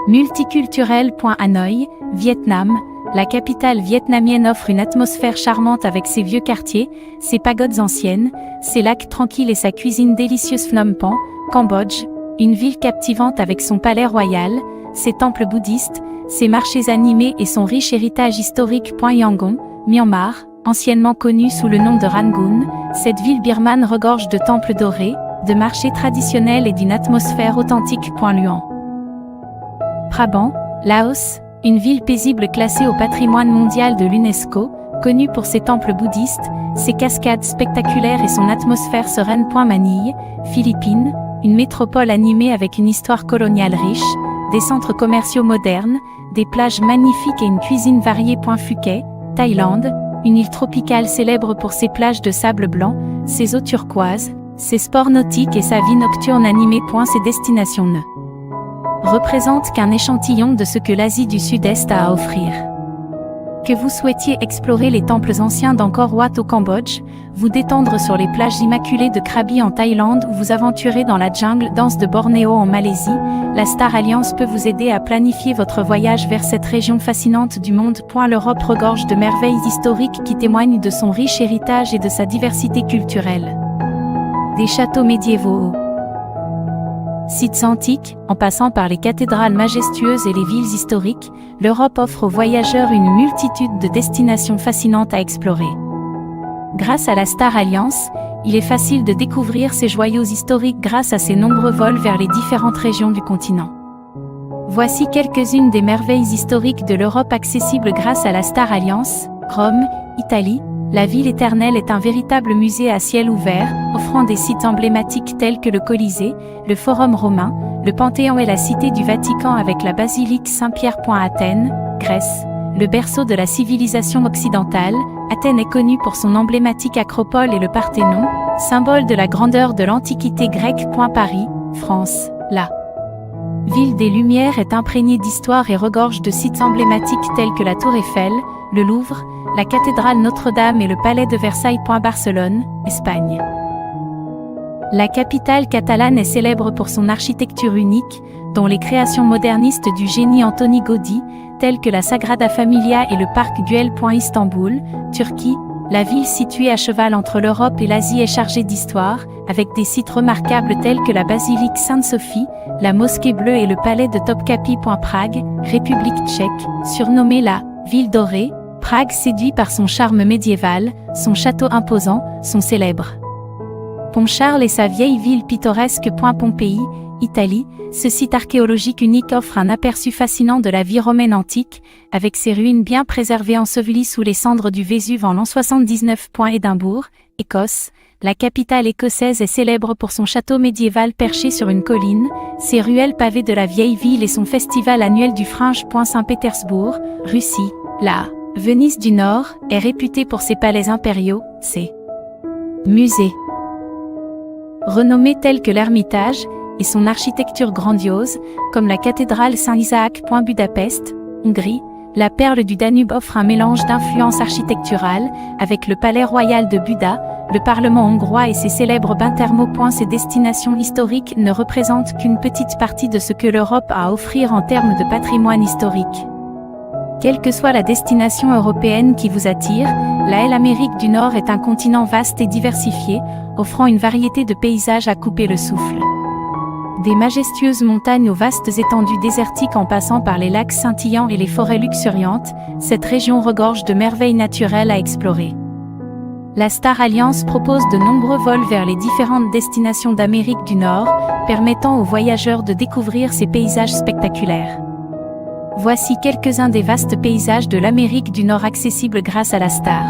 multiculturelle. Hanoi, Vietnam, la capitale vietnamienne offre une atmosphère charmante avec ses vieux quartiers, ses pagodes anciennes, ses lacs tranquilles et sa cuisine délicieuse. Phnom Penh, Cambodge, une ville captivante avec son palais royal, ses temples bouddhistes, ses marchés animés et son riche héritage historique. Yangon, Myanmar, anciennement connue sous le nom de Rangoon, cette ville birmane regorge de temples dorés, de marchés traditionnels et d'une atmosphère authentique. Luan, Prabang, Laos, une ville paisible classée au patrimoine mondial de l'UNESCO, connue pour ses temples bouddhistes, ses cascades spectaculaires et son atmosphère sereine. Manille, Philippines, une métropole animée avec une histoire coloniale riche, des centres commerciaux modernes, des plages magnifiques et une cuisine variée. Phuket, Thaïlande, une île tropicale célèbre pour ses plages de sable blanc, ses eaux turquoises, ses sports nautiques et sa vie nocturne animée. Ces destinations ne représentent qu'un échantillon de ce que l'Asie du Sud-Est a à offrir. Que vous souhaitiez explorer les temples anciens d'Angkor Wat au Cambodge, vous détendre sur les plages immaculées de Krabi en Thaïlande ou vous aventurer dans la jungle dense de Bornéo en Malaisie, la Star Alliance peut vous aider à planifier votre voyage vers cette région fascinante du monde. L'Europe regorge de merveilles historiques qui témoignent de son riche héritage et de sa diversité culturelle. Des châteaux médiévaux, sites antiques, en passant par les cathédrales majestueuses et les villes historiques, l'Europe offre aux voyageurs une multitude de destinations fascinantes à explorer. Grâce à la Star Alliance, il est facile de découvrir ces joyaux historiques grâce à ses nombreux vols vers les différentes régions du continent. Voici quelques-unes des merveilles historiques de l'Europe accessibles grâce à la Star Alliance. Rome, Italie. La ville éternelle est un véritable musée à ciel ouvert, offrant des sites emblématiques tels que le Colisée, le Forum romain, le Panthéon et la Cité du Vatican avec la basilique Saint-Pierre. Athènes, Grèce. Le berceau de la civilisation occidentale, Athènes est connue pour son emblématique acropole et le Parthénon, symbole de la grandeur de l'Antiquité grecque. Paris, France. La ville des Lumières est imprégnée d'histoire et regorge de sites emblématiques tels que la Tour Eiffel, le Louvre, la cathédrale Notre-Dame et le palais de Versailles. Barcelone, Espagne. La capitale catalane est célèbre pour son architecture unique, dont les créations modernistes du génie Antoni Gaudí, telles que la Sagrada Familia et le parc Güell. Istanbul, Turquie. La ville située à cheval entre l'Europe et l'Asie est chargée d'histoire, avec des sites remarquables tels que la basilique Sainte-Sophie, la mosquée bleue et le palais de Topkapi. Prague, République tchèque, surnommée la ville dorée, Prague séduit par son charme médiéval, son château imposant, son célèbre Pont-Charles et sa vieille ville pittoresque. Pompéi, Italie, ce site archéologique unique offre un aperçu fascinant de la vie romaine antique, avec ses ruines bien préservées ensevelies sous les cendres du Vésuve en l'an 79. Édimbourg, Écosse, la capitale écossaise est célèbre pour son château médiéval perché sur une colline, ses ruelles pavées de la vieille ville et son festival annuel du Fringe. Saint-Pétersbourg, Russie, la Venise du Nord est réputée pour ses palais impériaux, ses musées renommés tels que l'Ermitage, et son architecture grandiose, comme la cathédrale Saint-Isaac. Budapest, Hongrie, la perle du Danube offre un mélange d'influences architecturales, avec le palais royal de Buda, le parlement hongrois et ses célèbres bains thermaux. Ces destinations historiques ne représentent qu'une petite partie de ce que l'Europe a à offrir en termes de patrimoine historique. Quelle que soit la destination européenne qui vous attire, l'Amérique du Nord est un continent vaste et diversifié, offrant une variété de paysages à couper le souffle. Des majestueuses montagnes aux vastes étendues désertiques en passant par les lacs scintillants et les forêts luxuriantes, cette région regorge de merveilles naturelles à explorer. La Star Alliance propose de nombreux vols vers les différentes destinations d'Amérique du Nord, permettant aux voyageurs de découvrir ces paysages spectaculaires. Voici quelques-uns des vastes paysages de l'Amérique du Nord accessibles grâce à la Star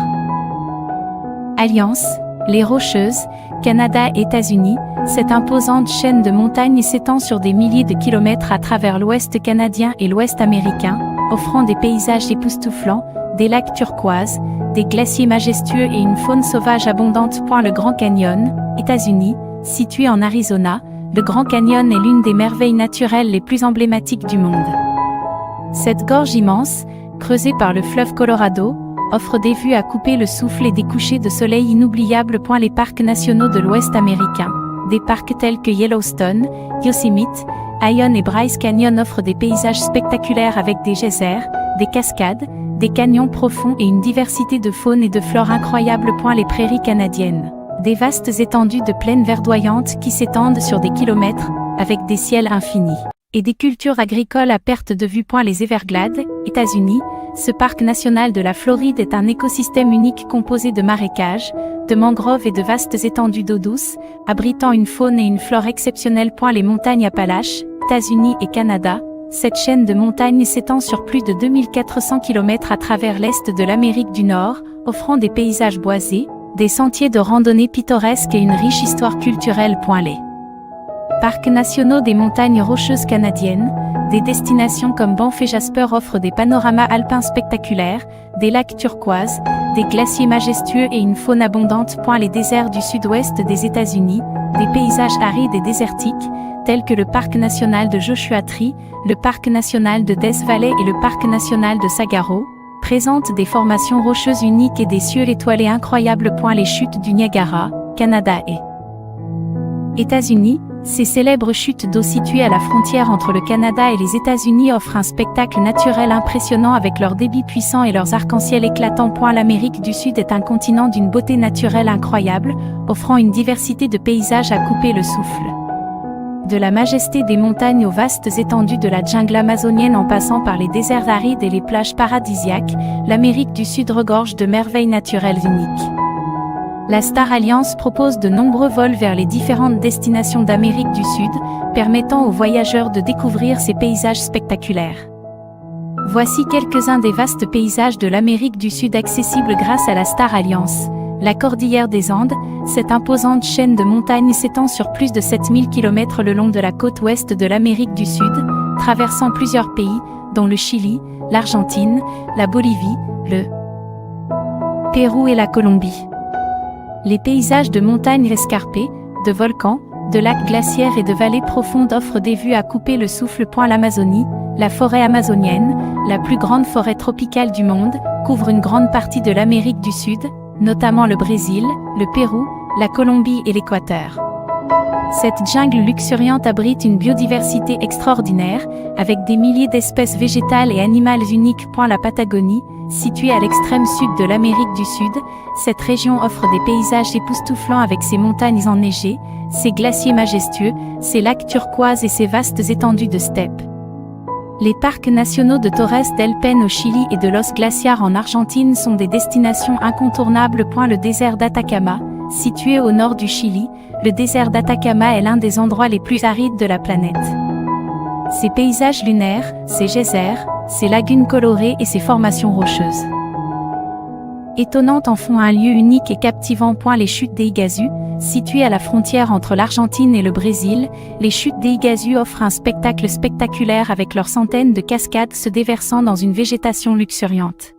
Alliance. Les Rocheuses, Canada et États-Unis, cette imposante chaîne de montagnes s'étend sur des milliers de kilomètres à travers l'ouest canadien et l'ouest américain, offrant des paysages époustouflants, des lacs turquoises, des glaciers majestueux et une faune sauvage abondante. Le Grand Canyon, États-Unis, situé en Arizona, le Grand Canyon est l'une des merveilles naturelles les plus emblématiques du monde. Cette gorge immense, creusée par le fleuve Colorado, offre des vues à couper le souffle et des couchers de soleil inoubliables. Les parcs nationaux de l'Ouest américain, des parcs tels que Yellowstone, Yosemite, Ion et Bryce Canyon offrent des paysages spectaculaires avec des geysers, des cascades, des canyons profonds et une diversité de faune et de flore incroyables. Les prairies canadiennes, des vastes étendues de plaines verdoyantes qui s'étendent sur des kilomètres, avec des ciels infinis et des cultures agricoles à perte de vue. Les Everglades, États-Unis, ce parc national de la Floride est un écosystème unique composé de marécages, de mangroves et de vastes étendues d'eau douce, abritant une faune et une flore exceptionnelles. Les montagnes Appalaches, États-Unis et Canada, cette chaîne de montagnes s'étend sur plus de 2400 km à travers l'est de l'Amérique du Nord, offrant des paysages boisés, des sentiers de randonnée pittoresques et une riche histoire culturelle. Les parcs nationaux des montagnes rocheuses canadiennes, des destinations comme Banff et Jasper offrent des panoramas alpins spectaculaires, des lacs turquoises, des glaciers majestueux et une faune abondante. Les déserts du sud-ouest des États-Unis, des paysages arides et désertiques, tels que le parc national de Joshua Tree, le parc national de Death Valley et le parc national de Sagaro, présentent des formations rocheuses uniques et des cieux étoilés incroyables. Les chutes du Niagara, Canada et États-Unis, ces célèbres chutes d'eau situées à la frontière entre le Canada et les États-Unis offrent un spectacle naturel impressionnant avec leurs débits puissants et leurs arcs-en-ciel éclatants. L'Amérique du Sud est un continent d'une beauté naturelle incroyable, offrant une diversité de paysages à couper le souffle. De la majesté des montagnes aux vastes étendues de la jungle amazonienne en passant par les déserts arides et les plages paradisiaques, l'Amérique du Sud regorge de merveilles naturelles uniques. La Star Alliance propose de nombreux vols vers les différentes destinations d'Amérique du Sud, permettant aux voyageurs de découvrir ces paysages spectaculaires. Voici quelques-uns des vastes paysages de l'Amérique du Sud accessibles grâce à la Star Alliance. La Cordillère des Andes, cette imposante chaîne de montagnes s'étend sur plus de 7000 km le long de la côte ouest de l'Amérique du Sud, traversant plusieurs pays, dont le Chili, l'Argentine, la Bolivie, le Pérou et la Colombie. Les paysages de montagnes escarpées, de volcans, de lacs glaciaires et de vallées profondes offrent des vues à couper le souffle. L'Amazonie, la forêt amazonienne, la plus grande forêt tropicale du monde, couvre une grande partie de l'Amérique du Sud, notamment le Brésil, le Pérou, la Colombie et l'Équateur. Cette jungle luxuriante abrite une biodiversité extraordinaire, avec des milliers d'espèces végétales et animales uniques. La Patagonie, située à l'extrême sud de l'Amérique du Sud, cette région offre des paysages époustouflants avec ses montagnes enneigées, ses glaciers majestueux, ses lacs turquoises et ses vastes étendues de steppes. Les parcs nationaux de Torres del Paine au Chili et de Los Glaciares en Argentine sont des destinations incontournables. Le désert d'Atacama, situé au nord du Chili, le désert d'Atacama est l'un des endroits les plus arides de la planète. Ses paysages lunaires, ses geysers, ses lagunes colorées et ses formations rocheuses étonnantes en font un lieu unique et captivant. Les chutes d'Iguazú, situées à la frontière entre l'Argentine et le Brésil, les chutes d'Iguazú offrent un spectacle spectaculaire avec leurs centaines de cascades se déversant dans une végétation luxuriante.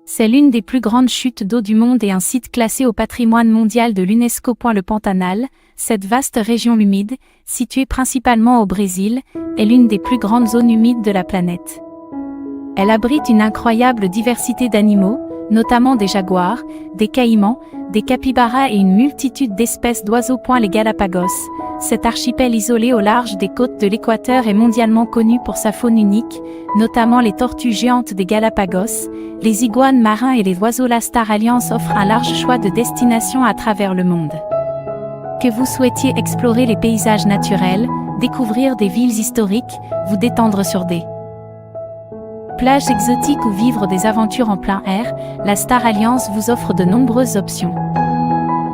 C'est l'une des plus grandes chutes d'eau du monde et un site classé au patrimoine mondial de l'UNESCO. Le Pantanal, cette vaste région humide, située principalement au Brésil, est l'une des plus grandes zones humides de la planète. Elle abrite une incroyable diversité d'animaux, notamment des jaguars, des caïmans, des capybaras et une multitude d'espèces d'oiseaux. Les Galapagos, cet archipel isolé au large des côtes de l'Équateur est mondialement connu pour sa faune unique, notamment les tortues géantes des Galapagos, les iguanes marins et les oiseaux. La Star Alliance offre un large choix de destinations à travers le monde. Que vous souhaitiez explorer les paysages naturels, découvrir des villes historiques, vous détendre sur des plages exotiques ou vivre des aventures en plein air, la Star Alliance vous offre de nombreuses options.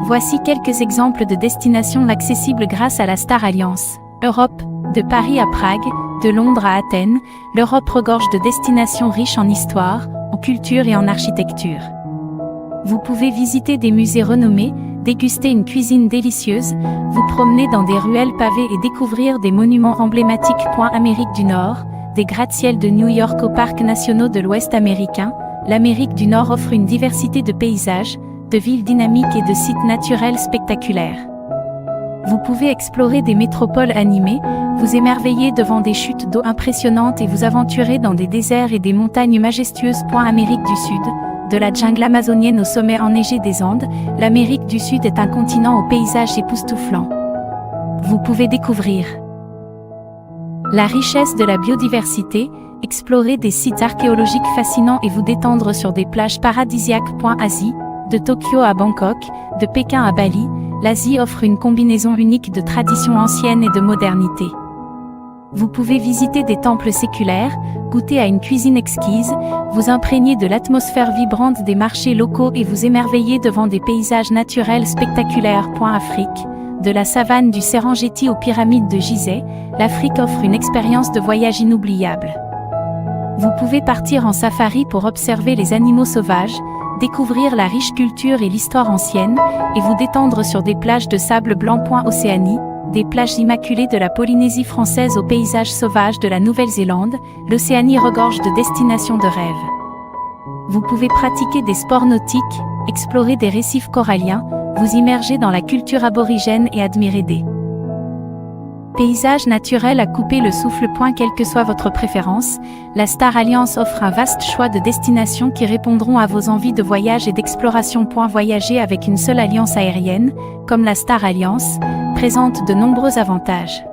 Voici quelques exemples de destinations accessibles grâce à la Star Alliance. Europe, de Paris à Prague, de Londres à Athènes, l'Europe regorge de destinations riches en histoire, en culture et en architecture. Vous pouvez visiter des musées renommés, déguster une cuisine délicieuse, vous promener dans des ruelles pavées et découvrir des monuments emblématiques. Amérique du Nord, des gratte-ciels de New York aux parcs nationaux de l'Ouest américain, l'Amérique du Nord offre une diversité de paysages, de villes dynamiques et de sites naturels spectaculaires. Vous pouvez explorer des métropoles animées, vous émerveiller devant des chutes d'eau impressionnantes et vous aventurer dans des déserts et des montagnes majestueuses. Amérique du Sud, de la jungle amazonienne au sommet enneigé des Andes, l'Amérique du Sud est un continent aux paysages époustouflants. Vous pouvez découvrir la richesse de la biodiversité, explorer des sites archéologiques fascinants et vous détendre sur des plages paradisiaques. Asie, de Tokyo à Bangkok, de Pékin à Bali, l'Asie offre une combinaison unique de traditions anciennes et de modernité. Vous pouvez visiter des temples séculaires, goûter à une cuisine exquise, vous imprégner de l'atmosphère vibrante des marchés locaux et vous émerveiller devant des paysages naturels spectaculaires. Afrique, de la savane du Serengeti aux pyramides de Gizeh, l'Afrique offre une expérience de voyage inoubliable. Vous pouvez partir en safari pour observer les animaux sauvages, découvrir la riche culture et l'histoire ancienne, et vous détendre sur des plages de sable blanc. Océanie, des plages immaculées de la Polynésie française aux paysages sauvages de la Nouvelle-Zélande, l'Océanie regorge de destinations de rêve. Vous pouvez pratiquer des sports nautiques, explorer des récifs coralliens, vous immerger dans la culture aborigène et admirer des paysages naturels à couper le souffle. Quelle que soit votre préférence, la Star Alliance offre un vaste choix de destinations qui répondront à vos envies de voyage et d'exploration. Voyager avec une seule alliance aérienne, comme la Star Alliance, présente de nombreux avantages.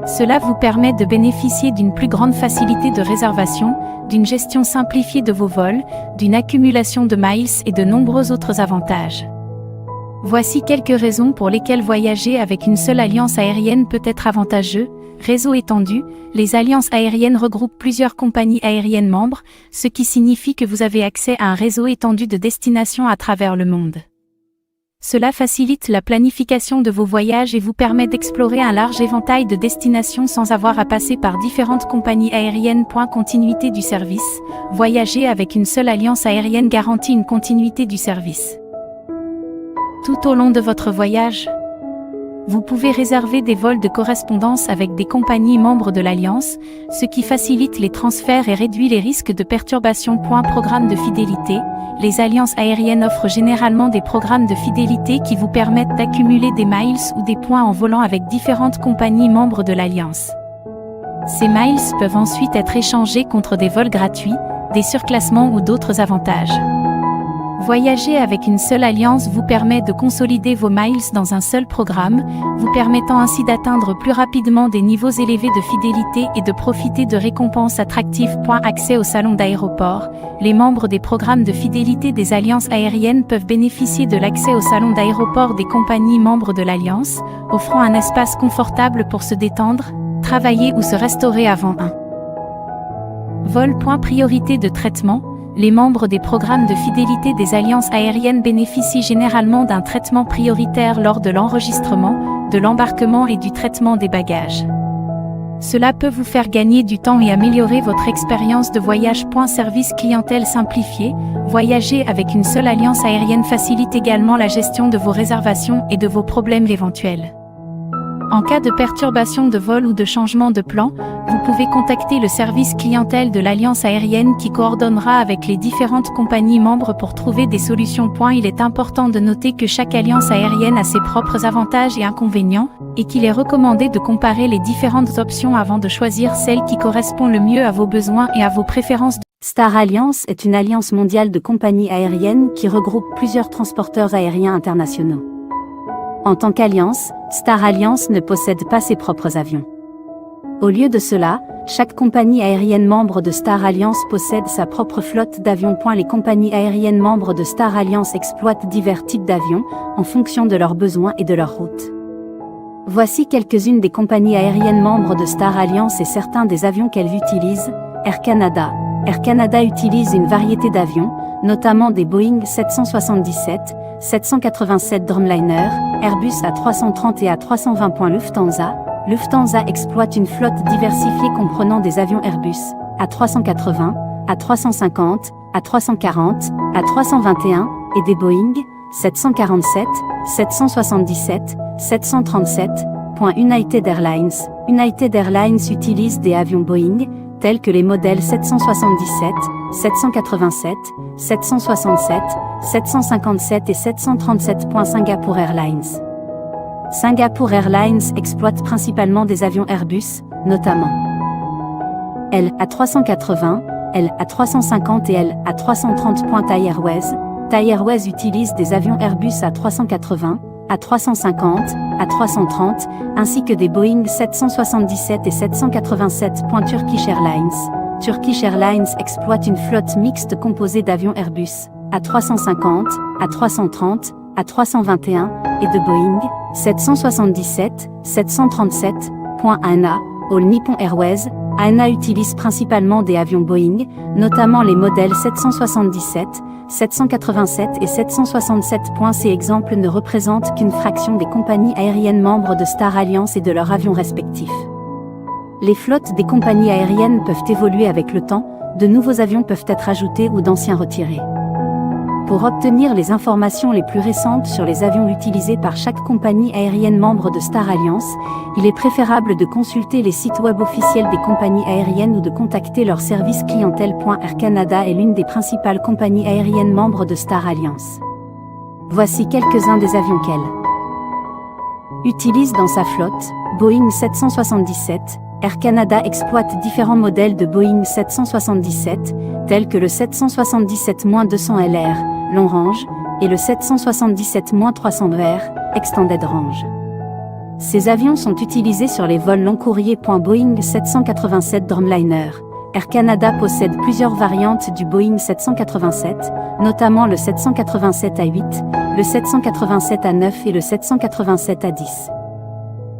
Cela vous permet de bénéficier d'une plus grande facilité de réservation, d'une gestion simplifiée de vos vols, d'une accumulation de miles et de nombreux autres avantages. Voici quelques raisons pour lesquelles voyager avec une seule alliance aérienne peut être avantageux. Réseau étendu, les alliances aériennes regroupent plusieurs compagnies aériennes membres, ce qui signifie que vous avez accès à un réseau étendu de destinations à travers le monde. Cela facilite la planification de vos voyages et vous permet d'explorer un large éventail de destinations sans avoir à passer par différentes compagnies aériennes. Continuité du service. Voyager avec une seule alliance aérienne garantit une continuité du service. Tout au long de votre voyage, vous pouvez réserver des vols de correspondance avec des compagnies membres de l'Alliance, ce qui facilite les transferts et réduit les risques de perturbation. Programme de fidélité. Les alliances aériennes offrent généralement des programmes de fidélité qui vous permettent d'accumuler des miles ou des points en volant avec différentes compagnies membres de l'Alliance. Ces miles peuvent ensuite être échangés contre des vols gratuits, des surclassements ou d'autres avantages. Voyager avec une seule alliance vous permet de consolider vos miles dans un seul programme, vous permettant ainsi d'atteindre plus rapidement des niveaux élevés de fidélité et de profiter de récompenses attractives. Accès au salon d'aéroport. Les membres des programmes de fidélité des alliances aériennes peuvent bénéficier de l'accès au salon d'aéroport des compagnies membres de l'Alliance, offrant un espace confortable pour se détendre, travailler ou se restaurer avant un vol. Priorité de traitement. Les membres des programmes de fidélité des alliances aériennes bénéficient généralement d'un traitement prioritaire lors de l'enregistrement, de l'embarquement et du traitement des bagages. Cela peut vous faire gagner du temps et améliorer votre expérience de voyage. Service clientèle simplifié. Voyager avec une seule alliance aérienne facilite également la gestion de vos réservations et de vos problèmes éventuels. En cas de perturbation de vol ou de changement de plan, vous pouvez contacter le service clientèle de l'alliance aérienne qui coordonnera avec les différentes compagnies membres pour trouver des solutions. Il est important de noter que chaque alliance aérienne a ses propres avantages et inconvénients, et qu'il est recommandé de comparer les différentes options avant de choisir celle qui correspond le mieux à vos besoins et à vos préférences. Star Alliance est une alliance mondiale de compagnies aériennes qui regroupe plusieurs transporteurs aériens internationaux. En tant qu'alliance, Star Alliance ne possède pas ses propres avions. Au lieu de cela, chaque compagnie aérienne membre de Star Alliance possède sa propre flotte d'avions. Les compagnies aériennes membres de Star Alliance exploitent divers types d'avions, en fonction de leurs besoins et de leurs routes. Voici quelques-unes des compagnies aériennes membres de Star Alliance et certains des avions qu'elles utilisent. Air Canada. Air Canada utilise une variété d'avions, notamment des Boeing 777, 787 Dreamliner, Airbus A330 et A320. Lufthansa. Lufthansa exploite une flotte diversifiée comprenant des avions Airbus A380, A350, A340, A321 et des Boeing 747, 777, 737. United Airlines. United Airlines utilise des avions Boeing, tels que les modèles 777, 787, 767, 757 et 737. Singapore Airlines. Singapore Airlines exploite principalement des avions Airbus, notamment L A380, L A350 et L A330. Thai Airways. Thai Airways utilise des avions Airbus A380, A350, A330, ainsi que des Boeing 777 et 787. Turkish Airlines. Turkish Airlines exploite une flotte mixte composée d'avions Airbus A350, A330, A321 et de Boeing 777, 737. ANA. All Nippon Airways. ANA utilise principalement des avions Boeing, notamment les modèles 777, 787 et 767. Ces exemples ne représentent qu'une fraction des compagnies aériennes membres de Star Alliance et de leurs avions respectifs. Les flottes des compagnies aériennes peuvent évoluer avec le temps, de nouveaux avions peuvent être ajoutés ou d'anciens retirés. Pour obtenir les informations les plus récentes sur les avions utilisés par chaque compagnie aérienne membre de Star Alliance, il est préférable de consulter les sites web officiels des compagnies aériennes ou de contacter leur service clientèle. Air Canada est l'une des principales compagnies aériennes membres de Star Alliance. Voici quelques-uns des avions qu'elle utilise dans sa flotte. Boeing 777. Air Canada exploite différents modèles de Boeing 777, tels que le 777-200 LR, long range, et le 777-300ER, extended range. Ces avions sont utilisés sur les vols long courrier. Boeing 787 Dreamliner. Air Canada possède plusieurs variantes du Boeing 787, notamment le 787-8, le 787-9 et le 787-10.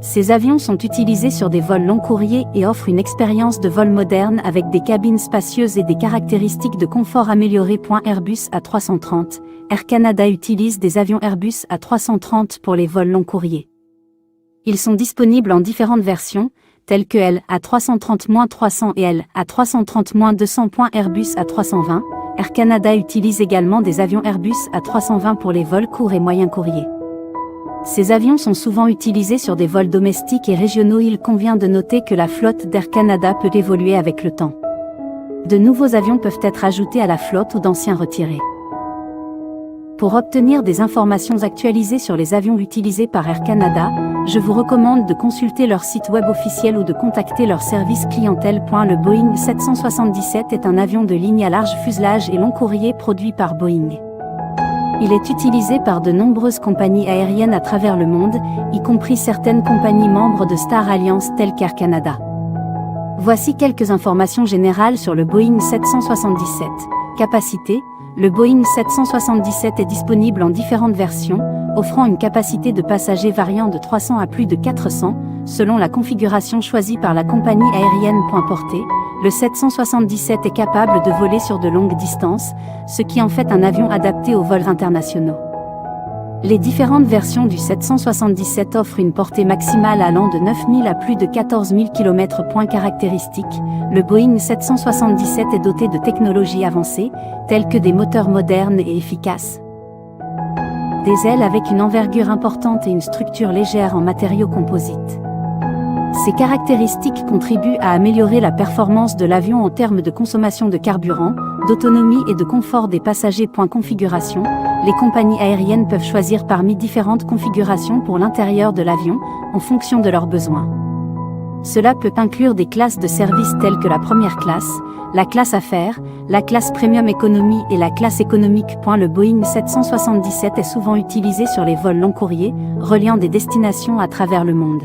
Ces avions sont utilisés sur des vols long courriers et offrent une expérience de vol moderne avec des cabines spacieuses et des caractéristiques de confort améliorées. Airbus A330, Air Canada utilise des avions Airbus A330 pour les vols long courriers. Ils sont disponibles en différentes versions, telles que L A330-300 et L A330-200. Airbus A320, Air Canada utilise également des avions Airbus A320 pour les vols courts et moyens courriers. Ces avions sont souvent utilisés sur des vols domestiques et régionaux. Il convient de noter que la flotte d'Air Canada peut évoluer avec le temps. De nouveaux avions peuvent être ajoutés à la flotte ou d'anciens retirés. Pour obtenir des informations actualisées sur les avions utilisés par Air Canada, je vous recommande de consulter leur site web officiel ou de contacter leur service clientèle. Le Boeing 777 est un avion de ligne à large fuselage et long courrier produit par Boeing. Il est utilisé par de nombreuses compagnies aériennes à travers le monde, y compris certaines compagnies membres de Star Alliance telles qu'Air Canada. Voici quelques informations générales sur le Boeing 777. Capacité. Le Boeing 777 est disponible en différentes versions, offrant une capacité de passagers variant de 300 à plus de 400, selon la configuration choisie par la compagnie aérienne. Portée. Le 777 est capable de voler sur de longues distances, ce qui en fait un avion adapté aux vols internationaux. Les différentes versions du 777 offrent une portée maximale allant de 9 000 à plus de 14 000 km. Caractéristiques. Le Boeing 777 est doté de technologies avancées, telles que des moteurs modernes et efficaces, des ailes avec une envergure importante et une structure légère en matériaux composites. Ces caractéristiques contribuent à améliorer la performance de l'avion en termes de consommation de carburant, d'autonomie et de confort des passagers. Configuration. Les compagnies aériennes peuvent choisir parmi différentes configurations pour l'intérieur de l'avion, en fonction de leurs besoins. Cela peut inclure des classes de service telles que la première classe, la classe affaires, la classe premium économie et la classe économique. Le Boeing 777 est souvent utilisé sur les vols long courriers, reliant des destinations à travers le monde.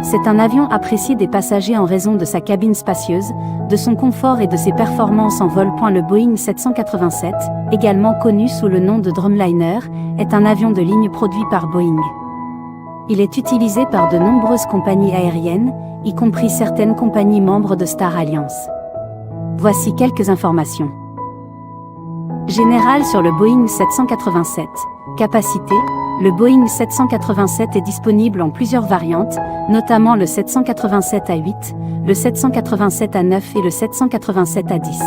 C'est un avion apprécié des passagers en raison de sa cabine spacieuse, de son confort et de ses performances en vol. Le Boeing 787, également connu sous le nom de Drumliner, est un avion de ligne produit par Boeing. Il est utilisé par de nombreuses compagnies aériennes, y compris certaines compagnies membres de Star Alliance. Voici quelques informations générales sur le Boeing 787. Capacité. Le Boeing 787 est disponible en plusieurs variantes, notamment le 787 à 8, le 787 à 9 et le 787 à 10.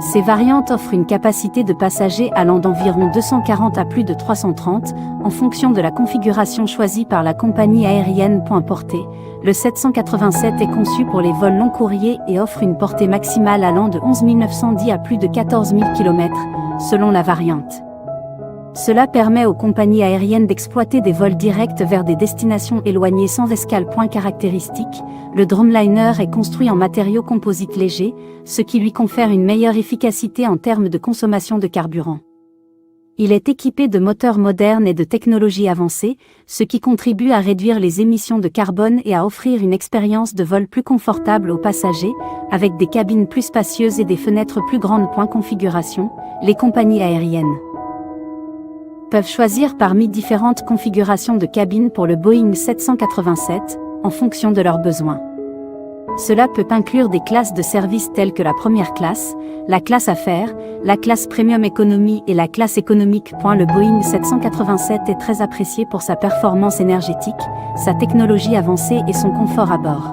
Ces variantes offrent une capacité de passagers allant d'environ 240 à plus de 330, en fonction de la configuration choisie par la compagnie aérienne. Portée. Le 787 est conçu pour les vols long courriers et offre une portée maximale allant de 11 910 à plus de 14 000 km, selon la variante. Cela permet aux compagnies aériennes d'exploiter des vols directs vers des destinations éloignées sans escale. Caractéristique. Le Drumliner est construit en matériaux composites légers, ce qui lui confère une meilleure efficacité en termes de consommation de carburant. Il est équipé de moteurs modernes et de technologies avancées, ce qui contribue à réduire les émissions de carbone et à offrir une expérience de vol plus confortable aux passagers, avec des cabines plus spacieuses et des fenêtres plus grandes. Configuration. Les compagnies aériennes peuvent choisir parmi différentes configurations de cabines pour le Boeing 787, en fonction de leurs besoins. Cela peut inclure des classes de service telles que la première classe, la classe affaires, la classe premium économie et la classe économique. Le Boeing 787 est très apprécié pour sa performance énergétique, sa technologie avancée et son confort à bord.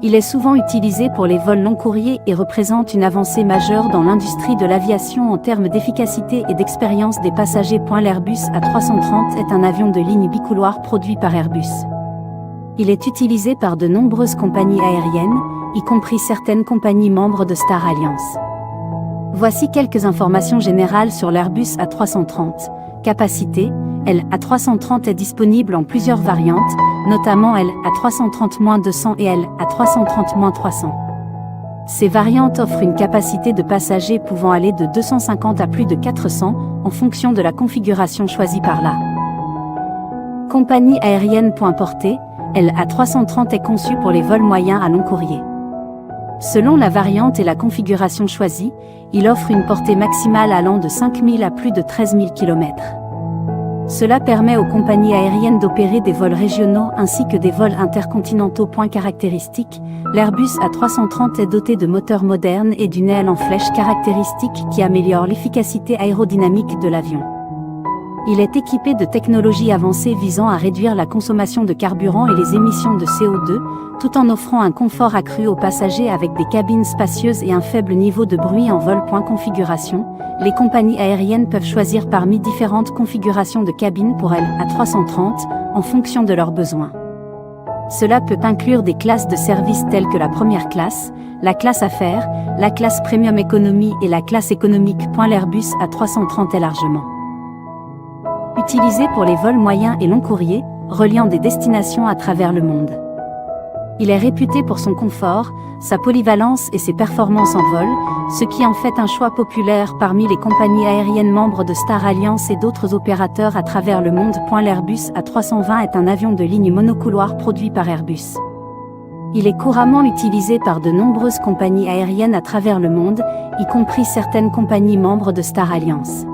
Il est souvent utilisé pour les vols long courriers et représente une avancée majeure dans l'industrie de l'aviation en termes d'efficacité et d'expérience des passagers. L'Airbus A330 est un avion de ligne bicouloir produit par Airbus. Il est utilisé par de nombreuses compagnies aériennes, y compris certaines compagnies membres de Star Alliance. Voici quelques informations générales sur l'Airbus A330. Capacité. L A330 est disponible en plusieurs variantes, notamment L A330-200 et L A330-300. Ces variantes offrent une capacité de passagers pouvant aller de 250 à plus de 400, en fonction de la configuration choisie par la compagnie aérienne. Portée. L A330 est conçu pour les vols moyens à long courrier. Selon la variante et la configuration choisie, il offre une portée maximale allant de 5 000 à plus de 13 000 km. Cela permet aux compagnies aériennes d'opérer des vols régionaux ainsi que des vols intercontinentaux. Caractéristiques, l'Airbus A330 est doté de moteurs modernes et d'une aile en flèche caractéristique qui améliore l'efficacité aérodynamique de l'avion. Il est équipé de technologies avancées visant à réduire la consommation de carburant et les émissions de CO2, tout en offrant un confort accru aux passagers avec des cabines spacieuses et un faible niveau de bruit en vol. Configuration, les compagnies aériennes peuvent choisir parmi différentes configurations de cabines pour l'A330, en fonction de leurs besoins. Cela peut inclure des classes de service telles que la première classe, la classe affaires, la classe premium économie et la classe économique. L'Airbus A330 est largement utilisé pour les vols moyens et long courriers, reliant des destinations à travers le monde. Il est réputé pour son confort, sa polyvalence et ses performances en vol, ce qui en fait un choix populaire parmi les compagnies aériennes membres de Star Alliance et d'autres opérateurs à travers le monde. L'Airbus A320 est un avion de ligne monocouloir produit par Airbus. Il est couramment utilisé par de nombreuses compagnies aériennes à travers le monde, y compris certaines compagnies membres de Star Alliance.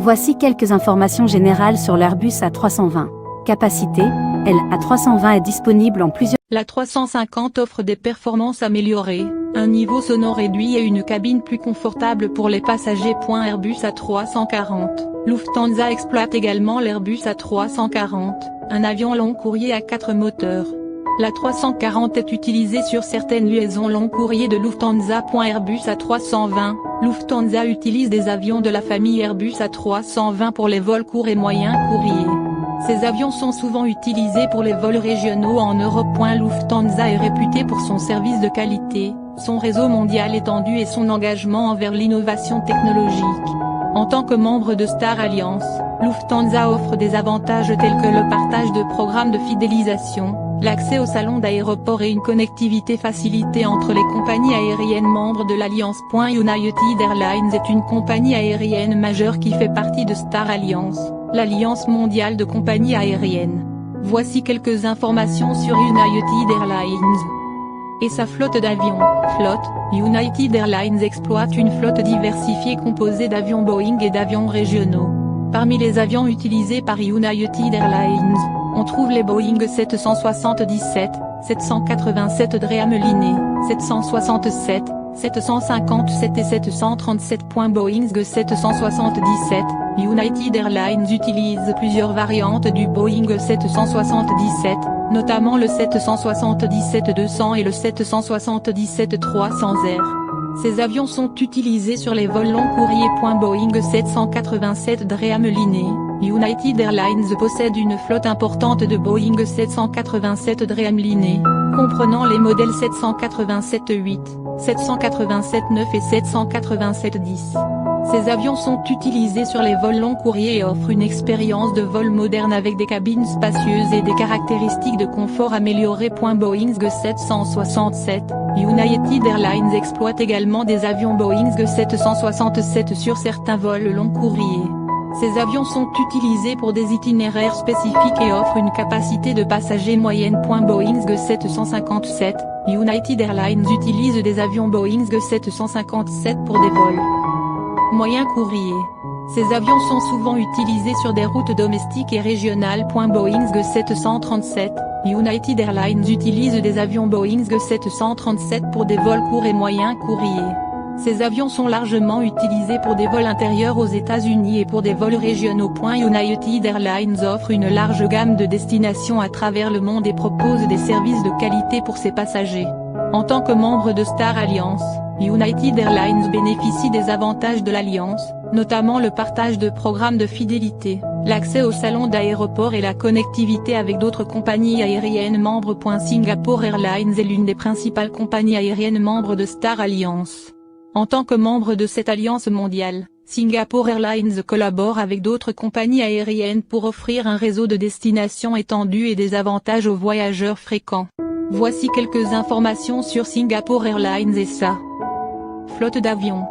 Voici quelques informations générales sur l'Airbus A320. Capacité, l'A320 est disponible en plusieurs... L'A350 offre des performances améliorées, un niveau sonore réduit et une cabine plus confortable pour les passagers. Airbus A340. Lufthansa exploite également l'Airbus A340, un avion long courrier à 4 moteurs. L'A340 est utilisé sur certaines liaisons long courrier de Lufthansa. Airbus A320. Lufthansa utilise des avions de la famille Airbus A320 pour les vols courts et moyens courriers. Ces avions sont souvent utilisés pour les vols régionaux en Europe. Lufthansa est réputé pour son service de qualité, son réseau mondial étendu et son engagement envers l'innovation technologique. En tant que membre de Star Alliance, Lufthansa offre des avantages tels que le partage de programmes de fidélisation, l'accès aux salons d'aéroport et une connectivité facilitée entre les compagnies aériennes membres de l'Alliance. United Airlines est une compagnie aérienne majeure qui fait partie de Star Alliance, l'alliance mondiale de compagnies aériennes. Voici quelques informations sur United Airlines et sa flotte d'avions. United Airlines exploite une flotte diversifiée composée d'avions Boeing et d'avions régionaux. Parmi les avions utilisés par United Airlines, on trouve les Boeing 777, 787 Dreamliner, 767, 757 et 737. Boeing 777, United Airlines utilise plusieurs variantes du Boeing 777, notamment le 777-200 et le 777-300R. Ces avions sont utilisés sur les vols long courriers. Boeing 787 Dreamliner, United Airlines possède une flotte importante de Boeing 787 Dreamliner, comprenant les modèles 787-8, 787-9 et 787-10. Ces avions sont utilisés sur les vols long courriers et offrent une expérience de vol moderne avec des cabines spacieuses et des caractéristiques de confort améliorées. Boeing 767, United Airlines exploite également des avions Boeing 767 sur certains vols long courriers. Ces avions sont utilisés pour des itinéraires spécifiques et offrent une capacité de passagers moyenne. Boeing 757, United Airlines utilise des avions Boeing 757 pour des vols moyens courriers. Ces avions sont souvent utilisés sur des routes domestiques et régionales. Boeing 737, United Airlines utilise des avions Boeing 737 pour des vols courts et moyens courriers. Ces avions sont largement utilisés pour des vols intérieurs aux États-Unis et pour des vols régionaux. United Airlines offre une large gamme de destinations à travers le monde et propose des services de qualité pour ses passagers. En tant que membre de Star Alliance, United Airlines bénéficie des avantages de l'Alliance, notamment le partage de programmes de fidélité, l'accès aux salons d'aéroport et la connectivité avec d'autres compagnies aériennes membres. Singapore Airlines est l'une des principales compagnies aériennes membres de Star Alliance. En tant que membre de cette alliance mondiale, Singapore Airlines collabore avec d'autres compagnies aériennes pour offrir un réseau de destinations étendu et des avantages aux voyageurs fréquents. Voici quelques informations sur Singapore Airlines et sa flotte d'avions.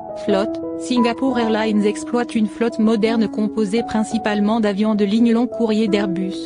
Singapore Airlines exploite une flotte moderne composée principalement d'avions de ligne long courrier d'Airbus.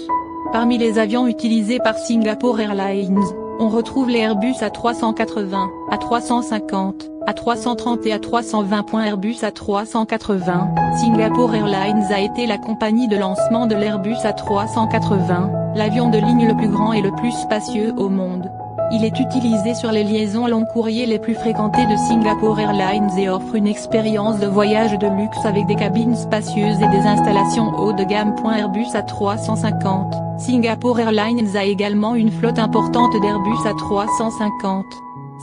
Parmi les avions utilisés par Singapore Airlines, on retrouve les Airbus A380, A350, A330 et A320. Airbus A380, Singapore Airlines a été la compagnie de lancement de l'Airbus A380, l'avion de ligne le plus grand et le plus spacieux au monde. Il est utilisé sur les liaisons long courrier les plus fréquentées de Singapore Airlines et offre une expérience de voyage de luxe avec des cabines spacieuses et des installations haut de gamme. Airbus A350, Singapore Airlines a également une flotte importante d'Airbus A350.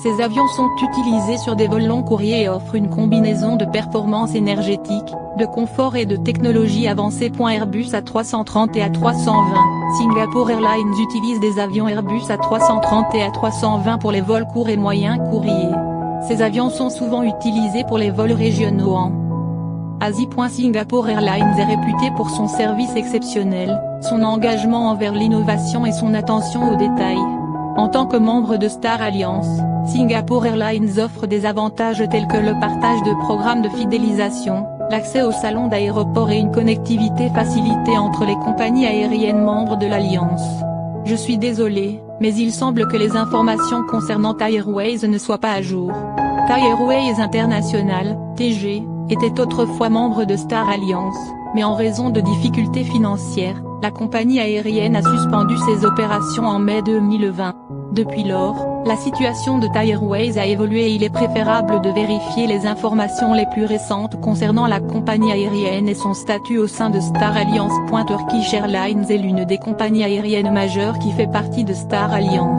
Ces avions sont utilisés sur des vols long courrier et offrent une combinaison de performance énergétique, de confort et de technologie avancée. Airbus A330 et A320, Singapore Airlines utilise des avions Airbus A330 et A320 pour les vols courts et moyens courriers. Ces avions sont souvent utilisés pour les vols régionaux en Asie. Singapore Airlines est réputé pour son service exceptionnel, son engagement envers l'innovation et son attention aux détails. En tant que membre de Star Alliance, Singapore Airlines offre des avantages tels que le partage de programmes de fidélisation, l'accès aux salons d'aéroport et une connectivité facilitée entre les compagnies aériennes membres de l'Alliance. Je suis désolé, mais il semble que les informations concernant Thai Airways ne soient pas à jour. Thai Airways International, TG, était autrefois membre de Star Alliance, mais en raison de difficultés financières, la compagnie aérienne a suspendu ses opérations en mai 2020. Depuis lors, la situation de Thai Airways a évolué et il est préférable de vérifier les informations les plus récentes concernant la compagnie aérienne et son statut au sein de Star Alliance. Turkish Airlines est l'une des compagnies aériennes majeures qui fait partie de Star Alliance.